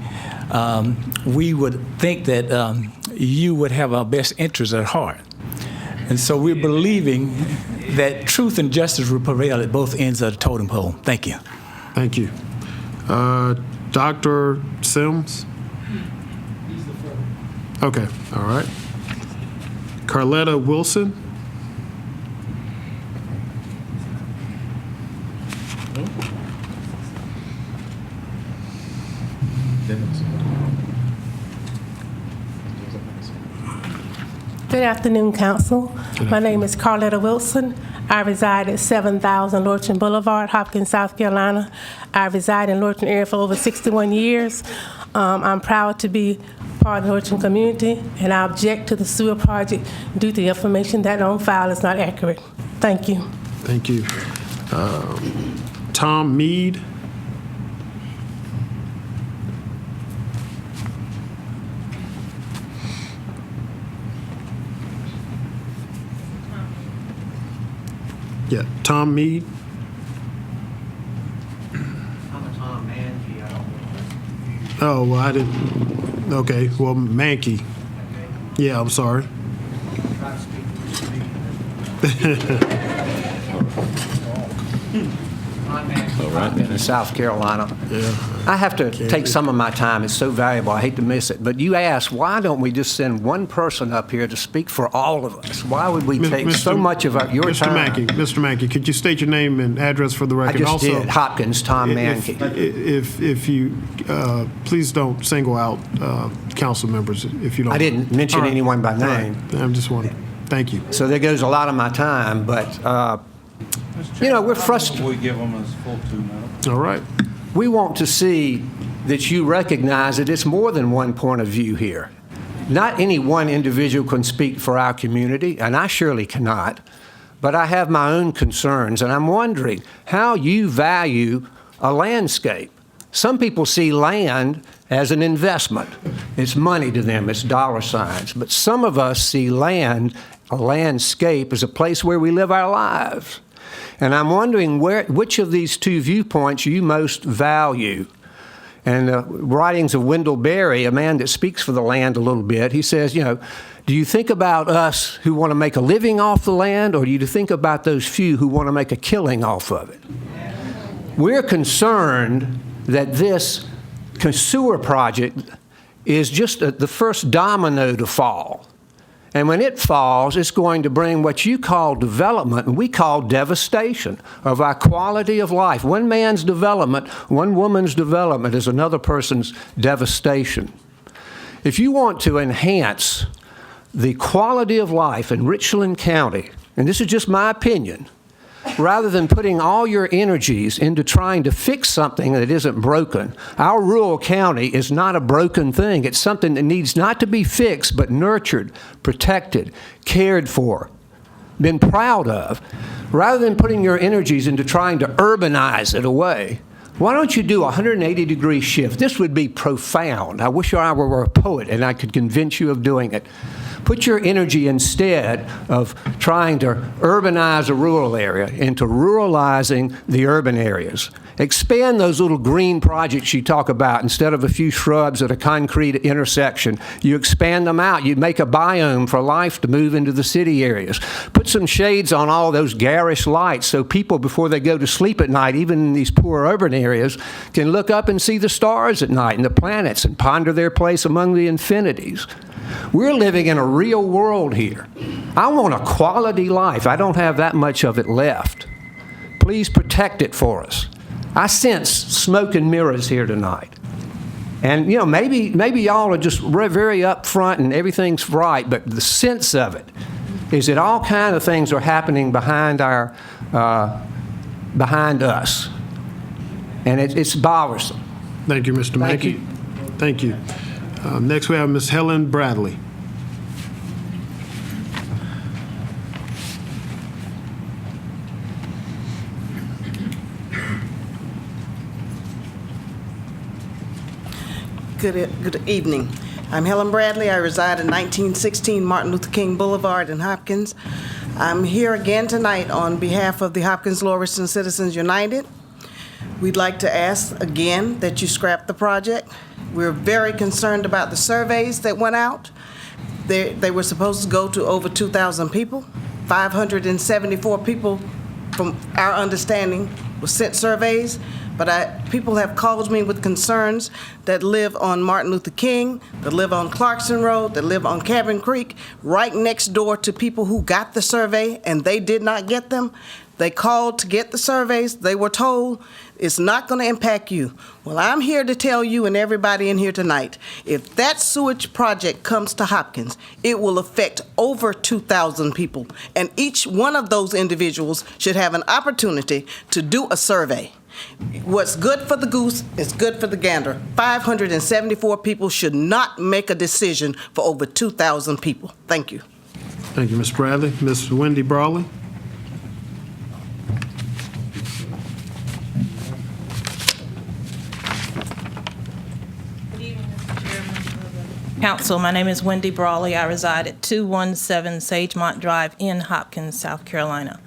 we would think that you would have our best interests at heart. And so we're believing that truth and justice will prevail at both ends of the totem pole. Thank you. Thank you. Dr. Sims? Okay, all right. Carletta Wilson? Good afternoon, Council. My name is Carletta Wilson. I reside at 7000 Lorton Boulevard, Hopkins, South Carolina. I reside in Lorton area for over 61 years. I'm proud to be part of the Lorton community, and I object to the sewer project due to the information that on file is not accurate. Thank you. Thank you. Tom Mead? Yeah, Tom Mead. I'm a Tom Mankey. I don't know. Oh, well, I didn't. Okay, well, Mankey. Yeah, I'm sorry. Right in South Carolina. Yeah. I have to take some of my time. It's so valuable. I hate to miss it. But you asked, why don't we just send one person up here to speak for all of us? Why would we take so much of your time? Mr. Mankey, could you state your name and address for the record? I just did. Hopkins, Tom Mankey. If you, please don't single out council members if you don't. I didn't mention anyone by name. Right. I'm just wondering. Thank you. So there goes a lot of my time, but we're frustrated. We give them his full 2 minutes. All right. We want to see that you recognize that it's more than one point of view here. Not any one individual can speak for our community, and I surely cannot, but I have my own concerns, and I'm wondering how you value a landscape. Some people see land as an investment. It's money to them, it's dollar signs. But some of us see land, a landscape, as a place where we live our lives. And I'm wondering which of these two viewpoints you most value. And the writings of Wendell Berry, a man that speaks for the land a little bit, he says, do you think about us who want to make a living off the land, or do you think about those few who want to make a killing off of it? We're concerned that this sewer project is just the first domino to fall. And when it falls, it's going to bring what you call development, and we call devastation of our quality of life. One man's development, one woman's development is another person's devastation. If you want to enhance the quality of life in Richland County, and this is just my opinion, rather than putting all your energies into trying to fix something that isn't broken. Our rural county is not a broken thing. It's something that needs not to be fixed, but nurtured, protected, cared for, been proud of. Rather than putting your energies into trying to urbanize it away, why don't you do a 180-degree shift? This would be profound. I wish I were a poet and I could convince you of doing it. Put your energy instead of trying to urbanize a rural area into ruralizing the urban areas. Expand those little green projects you talk about. Instead of a few shrubs at a concrete intersection, you expand them out. You make a biome for life to move into the city areas. Put some shades on all those garish lights so people, before they go to sleep at night, even in these poor urban areas, can look up and see the stars at night and the planets and ponder their place among the infinities. We're living in a real world here. I want a quality life. I don't have that much of it left. Please protect it for us. I sense smoke and mirrors here tonight. And, maybe y'all are just very upfront and everything's right, but the sense of it is that all kinds of things are happening behind us. And it's bothersome. Thank you, Mr. Mankey. Thank you. Next, we have Ms. Helen Bradley. Good evening. I'm Helen Bradley. I reside at 1916 Martin Luther King Boulevard in Hopkins. I'm here again tonight on behalf of the Hopkins-Lower Richland Citizens United. We'd like to ask again that you scrap the project. We're very concerned about the surveys that went out. They were supposed to go to over 2,000 people. 574 people, from our understanding, were sent surveys. But people have called me with concerns that live on Martin Luther King, that live on Clarkson Road, that live on Cabin Creek, right next door to people who got the survey and they did not get them. They called to get the surveys. They were told it's not going to impact you. Well, I'm here to tell you and everybody in here tonight, if that sewage project comes to Hopkins, it will affect over 2,000 people. And each one of those individuals should have an opportunity to do a survey. What's good for the goose is good for the gander. 574 people should not make a decision for over 2,000 people. Thank you. Thank you, Ms. Bradley. Ms. Wendy Brawley. Council, my name is Wendy Brawley. I reside at 217 Sagemont Drive in Hopkins, South Carolina.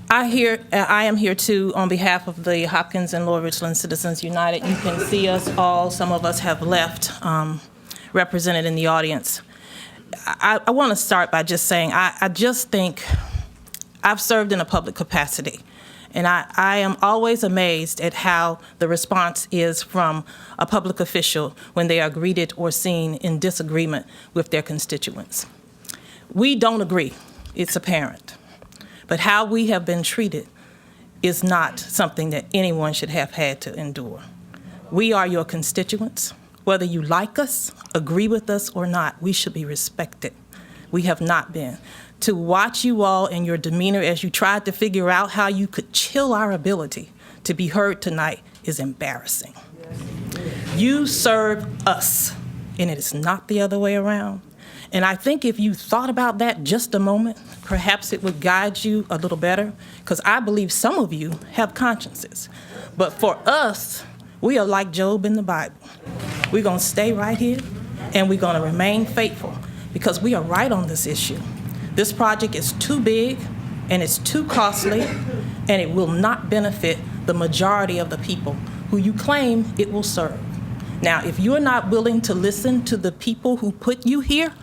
I am here too on behalf of the Hopkins and Lower Richland Citizens United. You can see us all. Some of us have left represented in the audience. I want to start by just saying I just think I've served in a public capacity. And I am always amazed at how the response is from a public official when they are greeted or seen in disagreement with their constituents. We don't agree, it's apparent. But how we have been treated is not something that anyone should have had to endure. We are your constituents. Whether you like us, agree with us or not, we should be respected. We have not been. To watch you all and your demeanor as you tried to figure out how you could chill our ability to be heard tonight is embarrassing. You serve us, and it is not the other way around. And I think if you thought about that just a moment, perhaps it would guide you a little better, because I believe some of you have consciences. But for us, we are like Job in the Bible. We're going to stay right here, and we're going to remain faithful, because we are right on this issue. This project is too big, and it's too costly, and it will not benefit the majority of the people who you claim it will serve. Now, if you're not willing to listen to the people who put you here,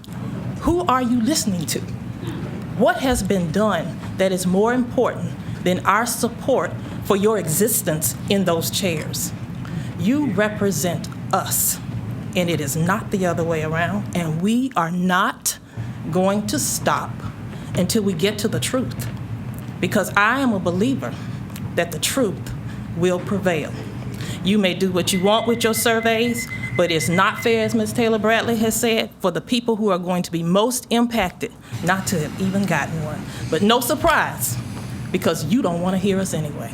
who are you listening to? What has been done that is more important than our support for your existence in those chairs? You represent us, and it is not the other way around, and we are not going to stop until we get to the truth, because I am a believer that the truth will prevail. You may do what you want with your surveys, but it's not fair, as Ms. Taylor Bradley has said, for the people who are going to be most impacted not to have even gotten one. But no surprise, because you don't want to hear us anyway.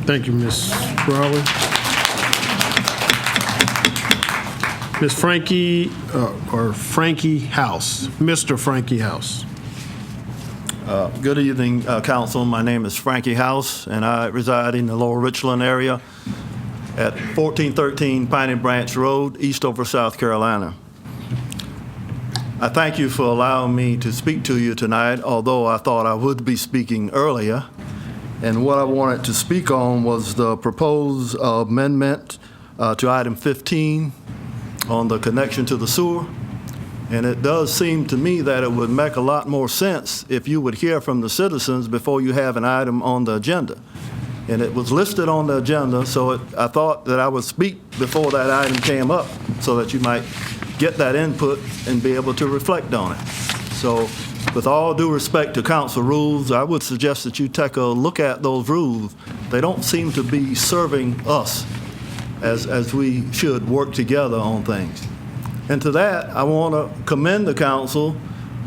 Thank you, Ms. Brawley. Ms. Frankie, or Frankie House, Mr. Frankie House. Good evening, Council. My name is Frankie House, and I reside in the Lower Richland area at 1413 Piney Branch Road, Eastover, South Carolina. I thank you for allowing me to speak to you tonight, although I thought I would be speaking earlier. And what I wanted to speak on was the proposed amendment to item 15 on the connection to the sewer. And it does seem to me that it would make a lot more sense if you would hear from the citizens before you have an item on the agenda. And it was listed on the agenda, so I thought that I would speak before that item came up so that you might get that input and be able to reflect on it. So with all due respect to council rules, I would suggest that you take a look at those rules. They don't seem to be serving us as we should work together on things. And to that, I want to commend the council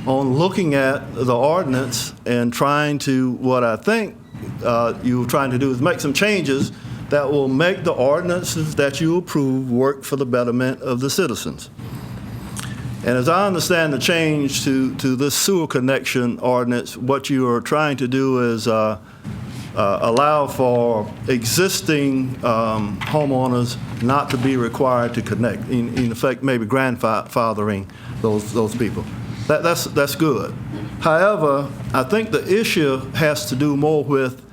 on looking at the ordinance and trying to, what I think you're trying to do is make some changes that will make the ordinances that you approve work for the betterment of the citizens. And as I understand the change to this sewer connection ordinance, what you are trying to do is allow for existing homeowners not to be required to connect, in effect, maybe grandfathering those people. That's good. However, I think the issue has to do more with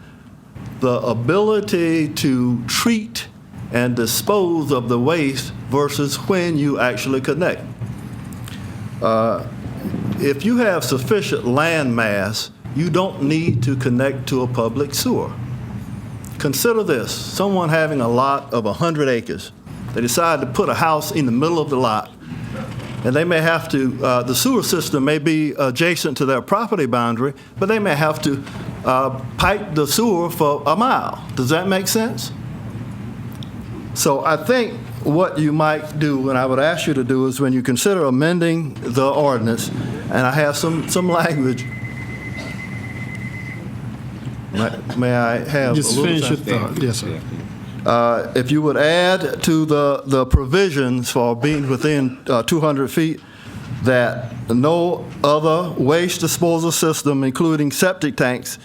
the ability to treat and dispose of the waste versus when you actually connect. If you have sufficient land mass, you don't need to connect to a public sewer. Consider this, someone having a lot of 100 acres. They decide to put a house in the middle of the lot, and they may have to, the sewer system may be adjacent to their property boundary, but they may have to pipe the sewer for a mile. Does that make sense? So I think what you might do, and I would ask you to do, is when you consider amending the ordinance, and I have some language. May I have Just a little finish your time? thought. Yes, sir. If you would add to the provisions for being within 200 feet that no other waste disposal system, including septic tanks,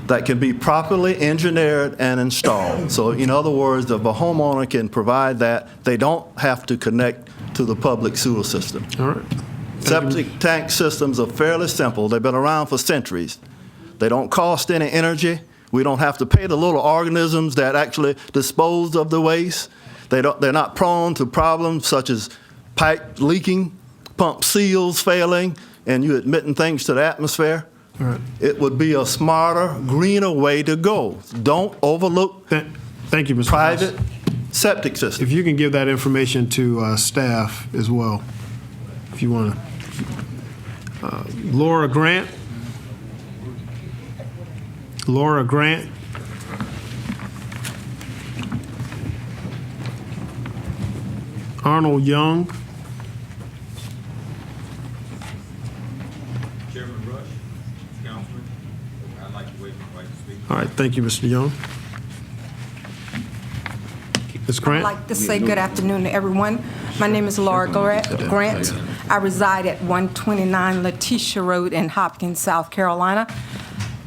that can be properly engineered and installed. So in other words, if a homeowner can provide that, they don't have to connect to the public sewer system. All right. Septic tank systems are fairly simple. They've been around for centuries. They don't cost any energy. We don't have to pay the little organisms that actually dispose of the waste. They're not prone to problems such as pipe leaking, pump seals failing, and you admitting things to the atmosphere. All right. It would be a smarter, greener way to go. Don't overlook Thank you, Mr. private Ross. septic systems. If you can give that information to staff as well, if you want to. Laura Grant. Laura Grant. Arnold Young. Chairman Rush, Councilman, I'd like to waive my right to speak. All right, thank you, Mr. Young. Ms. I'd Grant? like to say good afternoon to everyone. My name is Laura Grant. I reside at 129 Letitia Road in Hopkins, South Carolina.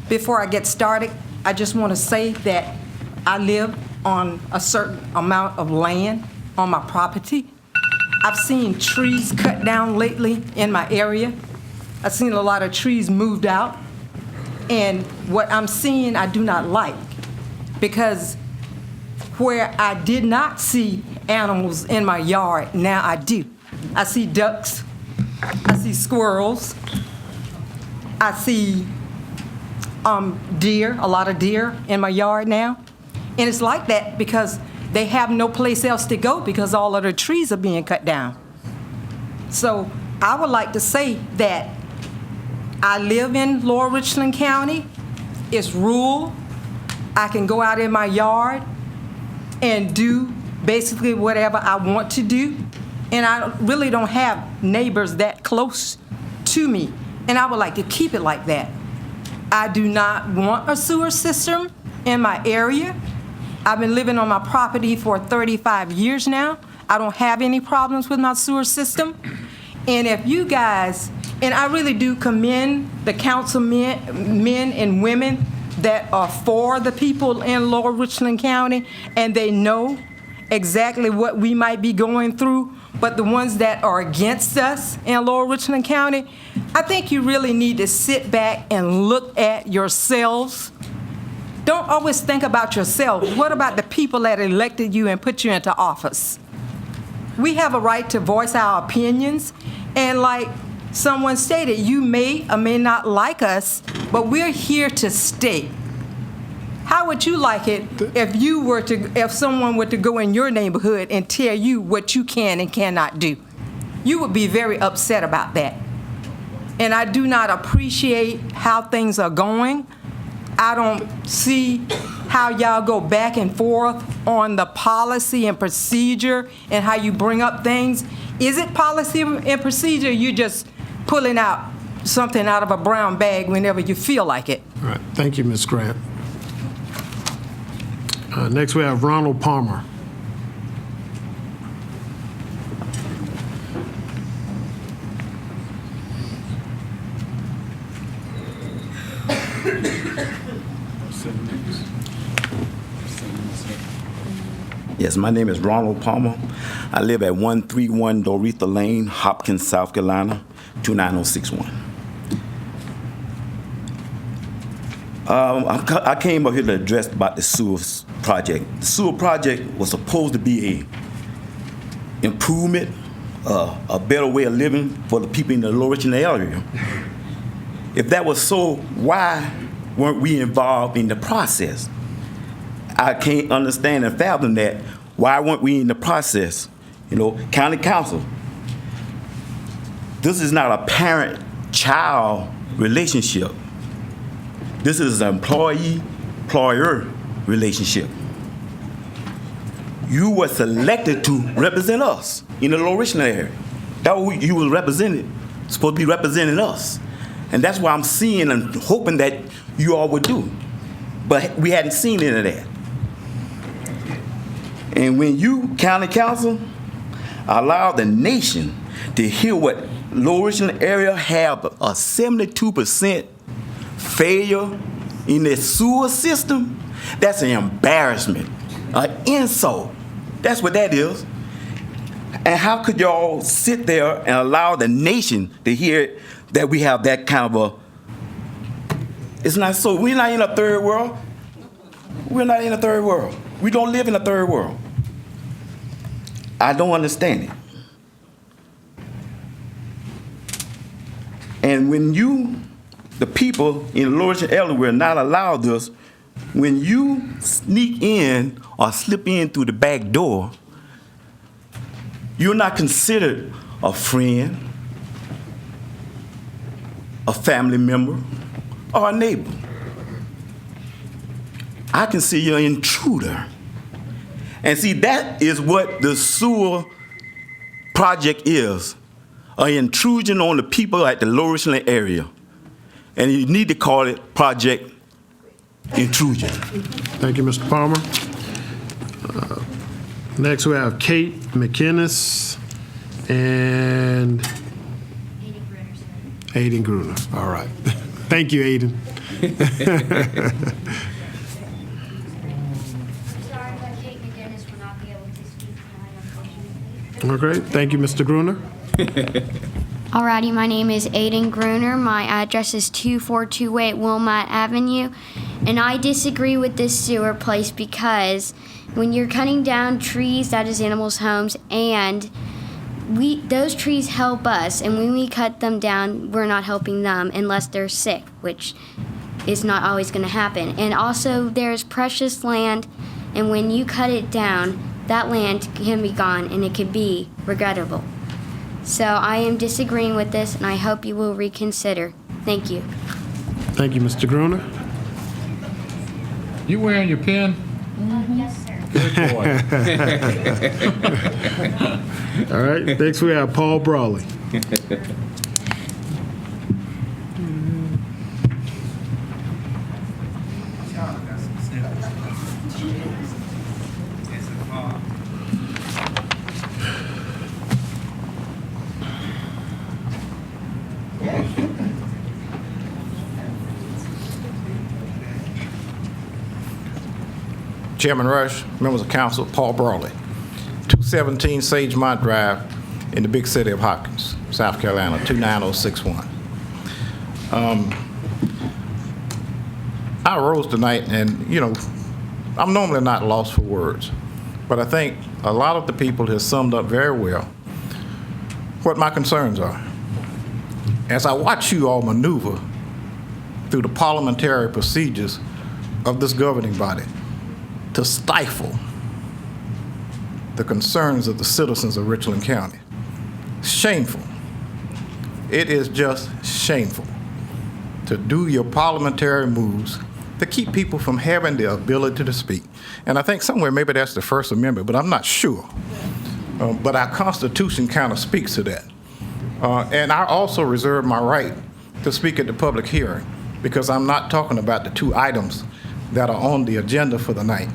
Before I get started, I just want to say that I live on a certain amount of land on my property. I've seen trees cut down lately in my area. I've seen a lot of trees moved out. And what I'm seeing, I do not like, because where I did not see animals in my yard, now I do. I see ducks, I see squirrels, I see deer, a lot of deer in my yard now. And it's like that because they have no place else to go because all of the trees are being cut down. So I would like to say that I live in Lower Richland County. It's rural. I can go out in my yard and do basically whatever I want to do. And I really don't have neighbors that close to me. And I would like to keep it like that. I do not want a sewer system in my area. I've been living on my property for 35 years now. I don't have any problems with my sewer system. And if you guys, and I really do commend the councilmen, men and women that are for the people in Lower Richland County, and they know exactly what we might be going through, but the ones that are against us in Lower Richland County, I think you really need to sit back and look at yourselves. Don't always think about yourself. What about the people that elected you and put you into office? We have a right to voice our opinions, and like someone stated, you may or may not like us, but we're here to stay. How would you like it if someone were to go in your neighborhood and tell you what you can and cannot do? You would be very upset about that. And I do not appreciate how things are going. I don't see how y'all go back and forth on the policy and procedure and how you bring up things. Is it policy and procedure? You're just pulling out something out of a brown bag whenever you feel like it. All right, thank you, Ms. Grant. Next, we have Ronald Palmer. Yes, my name is Ronald Palmer. I live at 131 Doretha Lane, Hopkins, South Carolina, 29061. I came up here to address about the sewer project. The sewer project was supposed to be a improvement, a better way of living for the people in the Lower Richland area. If that was so, why weren't we involved in the process? I can't understand and fathom that. Why weren't we in the process? You know, county council. This is not a parent-child relationship. This is an employee-employer relationship. You were selected to represent us in the Lower Richland area. That was you was represented, supposed to be representing us. And that's what I'm seeing and hoping that you all would do. But we hadn't seen any of that. And when you, county council, allow the nation to hear what Lower Richland area have a 72% failure in their sewer system, that's an embarrassment, an insult. That's what that is. And how could y'all sit there and allow the nation to hear that we have that kind of a, it's not so, we're not in a third world. We're not in a third world. We don't live in a third world. I don't understand it. And when you, the people in Lower Richland area, were not allowed this, when you sneak in or slip in through the back door, you're not considered a friend, a family member, or a neighbor. I consider you an intruder. And see, that is what the sewer project is, an intrusion on the people at the Lower Richland area. And you need to call it Project Intrusion. Thank you, Mr. Palmer. Next, we have Kate McInnes and Aiden Gruner. All right. Thank you, Aiden. Okay, thank you, Mr. Gruner. Alrighty, my name is Aiden Gruner. My address is 2428 Wilmot Avenue, and I disagree with this sewer place because when you're cutting down trees, that is animals' homes, and those trees help us, and when we cut them down, we're not helping them unless they're sick, which is not always going to happen. And also, there's precious land, and when you cut it down, that land can be gone, and it could be regrettable. So I am disagreeing with this, and I hope you will reconsider. Thank you. Thank you, Mr. Gruner. You wearing your pin? Yes, sir. Good boy. All right, next we have Paul Brawley. Chairman Rush, members of council, Paul Brawley, 217 Sagemont Drive in the big city of Hopkins, South Carolina, 29061. I arose tonight and, you know, I'm normally not lost for words, but I think a lot of the people have summed up very well what my concerns are. As I watch you all maneuver through the parliamentary procedures of this governing body, to stifle the concerns of the citizens of Richland County. Shameful. It is just shameful to do your parliamentary moves to keep people from having the ability to speak. And I think somewhere maybe that's the First Amendment, but I'm not sure. But our Constitution kind of speaks to that. And I also reserve my right to speak at the public hearing because I'm not talking about the two items that are on the agenda for the night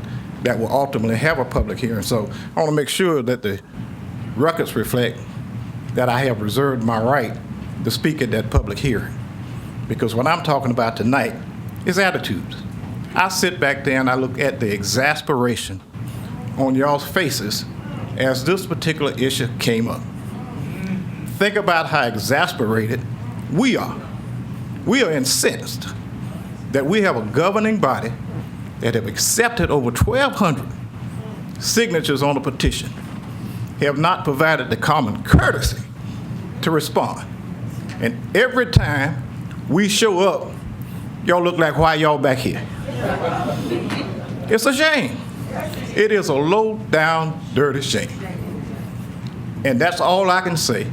that will ultimately have a public hearing. So I want to make sure that the records reflect that I have reserved my right to speak at that public hearing. Because what I'm talking about tonight is attitudes. I sit back there and I look at the exasperation on y'all's faces as this particular issue came up. Think about how exasperated we are. We are incensed that we have a governing body that have accepted over 1,200 signatures on a petition, have not provided the common courtesy to respond. And every time we show up, y'all look like, why y'all back here? It's a shame. It is a low down, dirty shame. And that's all I can say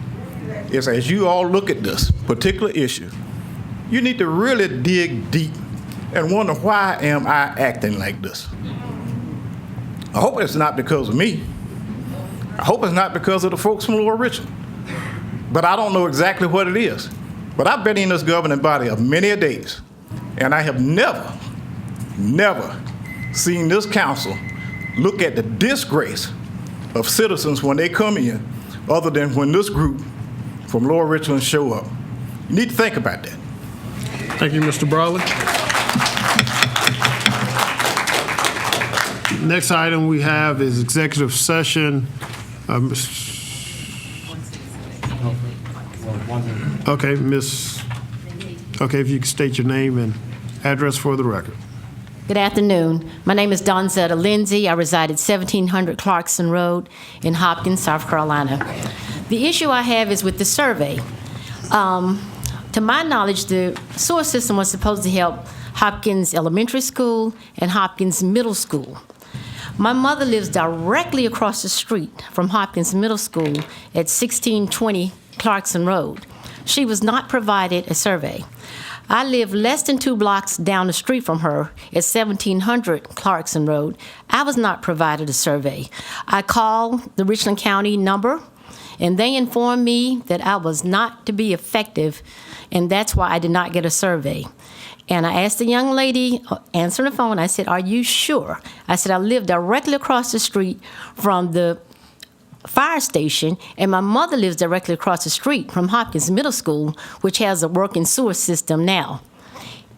is as you all look at this particular issue, you need to really dig deep and wonder, why am I acting like this? I hope it's not because of me. I hope it's not because of the folks from Lower Richland. But I don't know exactly what it is. But I've been in this governing body of many a days, and I have never seen this council look at the disgrace of citizens when they come in, other than when this group from Lower Richland show up. You need to think about that. Thank you, Mr. Brawley. Next item we have is executive session. Okay, if you could state your name and address for the record. Good afternoon. My name is Donzetta Lindsay. I reside at 1700 Clarkson Road in Hopkins, South Carolina. The issue I have is with the survey. To my knowledge, the sewer system was supposed to help Hopkins Elementary School and Hopkins Middle School. My mother lives directly across the street from Hopkins Middle School at 1620 Clarkson Road. She was not provided a survey. I live less than 2 blocks down the street from her at 1700 Clarkson Road. I was not provided a survey. I called the Richland County number, and they informed me that I was not to be effective, and that's why I did not get a survey. And I asked the young lady answering the phone, I said, "Are you sure?" I said, "I live directly across the street from the fire station, and my mother lives directly across the street from Hopkins Middle School, which has a working sewer system now."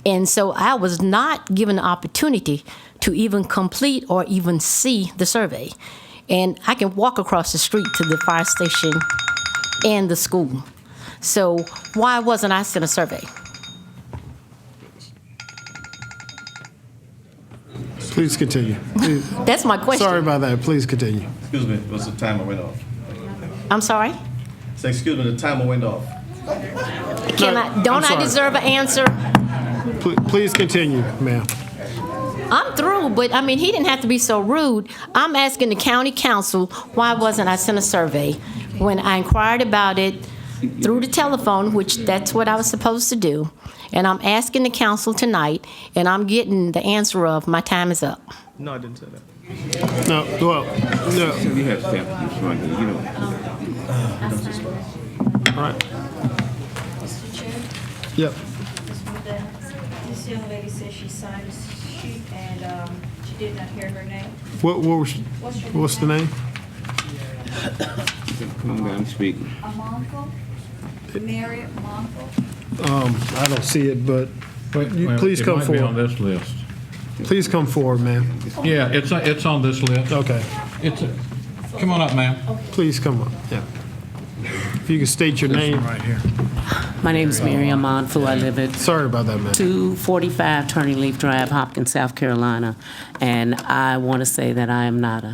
And so I was not given the opportunity to even complete or even see the survey. And I can walk across the street to the fire station and the school. So why wasn't I sent a survey? Please continue. Please. That's my question. Sorry about that. Please continue. Excuse me, was the timer went off? I'm sorry? So excuse me, the timer went off. Don't I deserve an answer? Please continue, ma'am. I'm through, but I mean, he didn't have to be so rude. I'm asking the county council, why wasn't I sent a survey? When I inquired about it through the telephone, which that's what I was supposed to do, and I'm asking the council tonight, and I'm getting the answer of, my time is up. No, I didn't say that. No, well, no. You have staff in front of you, you know. All right. Mr. Chair? Yep. This young lady says she signed a sheet and she did not hear her name. What's the name? Come down and speak. Amonco? Mary Amonco? I don't see it, but Well, please come It might be on forward. this list. Please come forward, ma'am. Yeah, it's on this list. Okay. Come on up, ma'am. Please come up. Yeah. If you could state your name. Right here. My name is Mary Amonfu. I live at Sorry about that, ma'am. 245 Turning Leaf Drive, Hopkins, South Carolina. And I want to say that I am not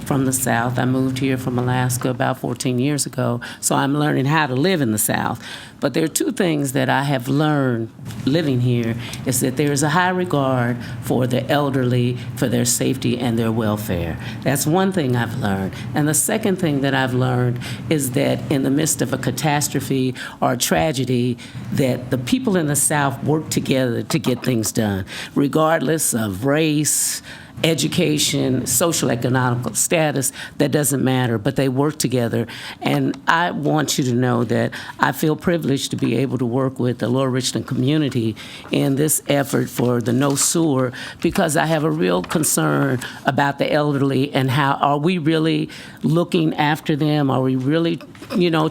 from the South. I moved here from Alaska about 14 years ago, so I'm learning how to live in the South. But there are two things that I have learned living here is that there is a high regard for the elderly, for their safety and their welfare. That's one thing I've learned. And the second thing that I've learned is that in the midst of a catastrophe or a tragedy, that the people in the South work together to get things done, regardless of race, education, social economic status, that doesn't matter, but they work together. And I want you to know that I feel privileged to be able to work with the Lower Richland community in this effort for the no sewer, because I have a real concern about the elderly and how are we really looking after them? Are we really,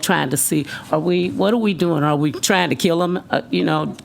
trying to see, what are we doing? Are we trying to kill them,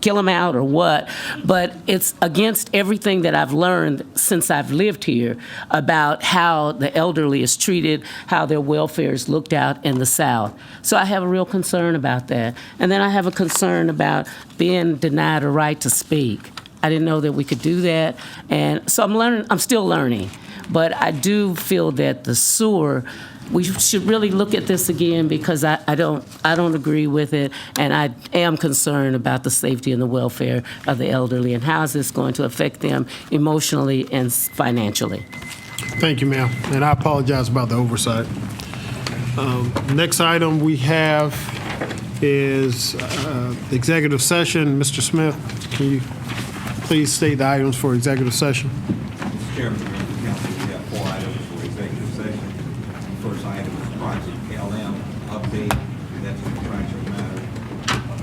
kill them out or what? But it's against everything that I've learned since I've lived here about how the elderly is treated, how their welfare is looked at in the South. So I have a real concern about that. And then I have a concern about being denied a right to speak. I didn't know that we could do that. And so I'm still learning. But I do feel that the sewer, we should really look at this again, because I don't agree with it, and I am concerned about the safety and the welfare of the elderly, and how is this going to affect them emotionally and financially. Thank you, ma'am. And I apologize about the oversight. Next item we have is executive session. Mr. Smith, can you please state the items for executive session? Mr. Chairman, we have 4 items for executive session. The first item is project LM update, that's a contractual matter.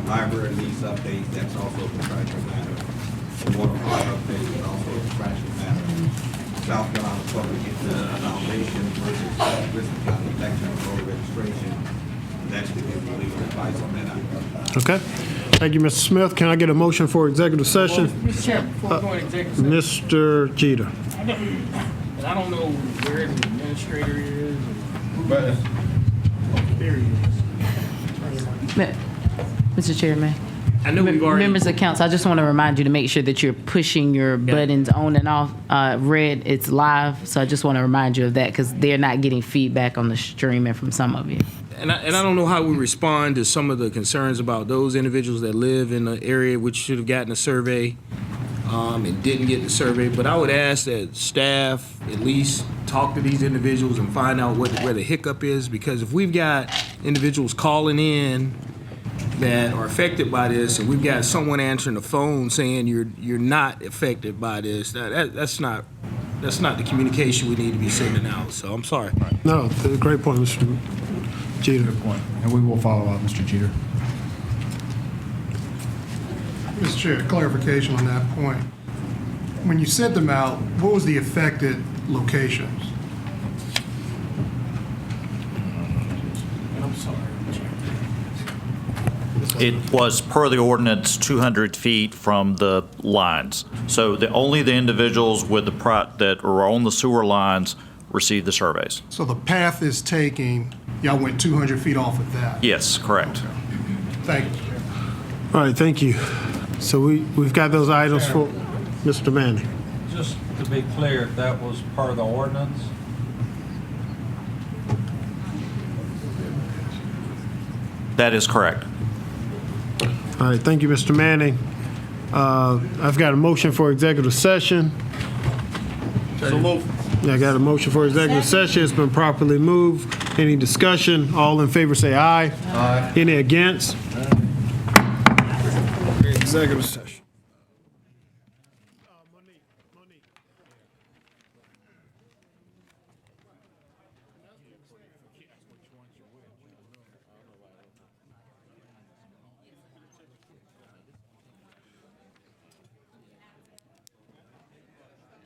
Library lease update, that's also a contractual matter. The water park update is also a contractual matter. South Carolina Public Foundation versus Richland County Election Voter Registration, that's to give legal advice on that item. Okay. Thank you, Mr. Smith. Can I get a motion for executive session? Mr. Chairman, before we go into executive session. Mr. Jeter. And I don't know where the administrator is. But There he is. Mr. Chairman. I know we've already. Members of council, I just want to remind you to make sure that you're pushing your buttons on and off. Red, it's live, so I just want to remind you of that, because they're not getting feedback on the streaming from some of you. And I don't know how we respond to some of the concerns about those individuals that live in the area which should have gotten a survey and didn't get the survey. But I would ask that staff at least talk to these individuals and find out where the hiccup is, because if we've got individuals calling in that are affected by this, and we've got someone answering the phone saying you're not affected by this, that's not the communication we need to be sending out. So I'm sorry. No, great point, Mr. Jeter. Good point. And we will follow up, Mr. Jeter. Mr. Chair, clarification on that point. When you sent them out, what was the affected locations? I'm sorry. It was per the ordinance 200 feet from the lines. So only the individuals with that are on the sewer lines received the surveys. So the path is taking, y'all went 200 feet off of that? Yes, correct. Thank you. All right, thank you. So we've got those items for Mr. Manning. Just to be clear, that was part of the ordinance? That is correct. All right, thank you, Mr. Manning. I've got a motion for executive session. So move. I got a motion for executive session. It's been properly moved. Any discussion? All in favor say aye. Aye. Any against? Executive session.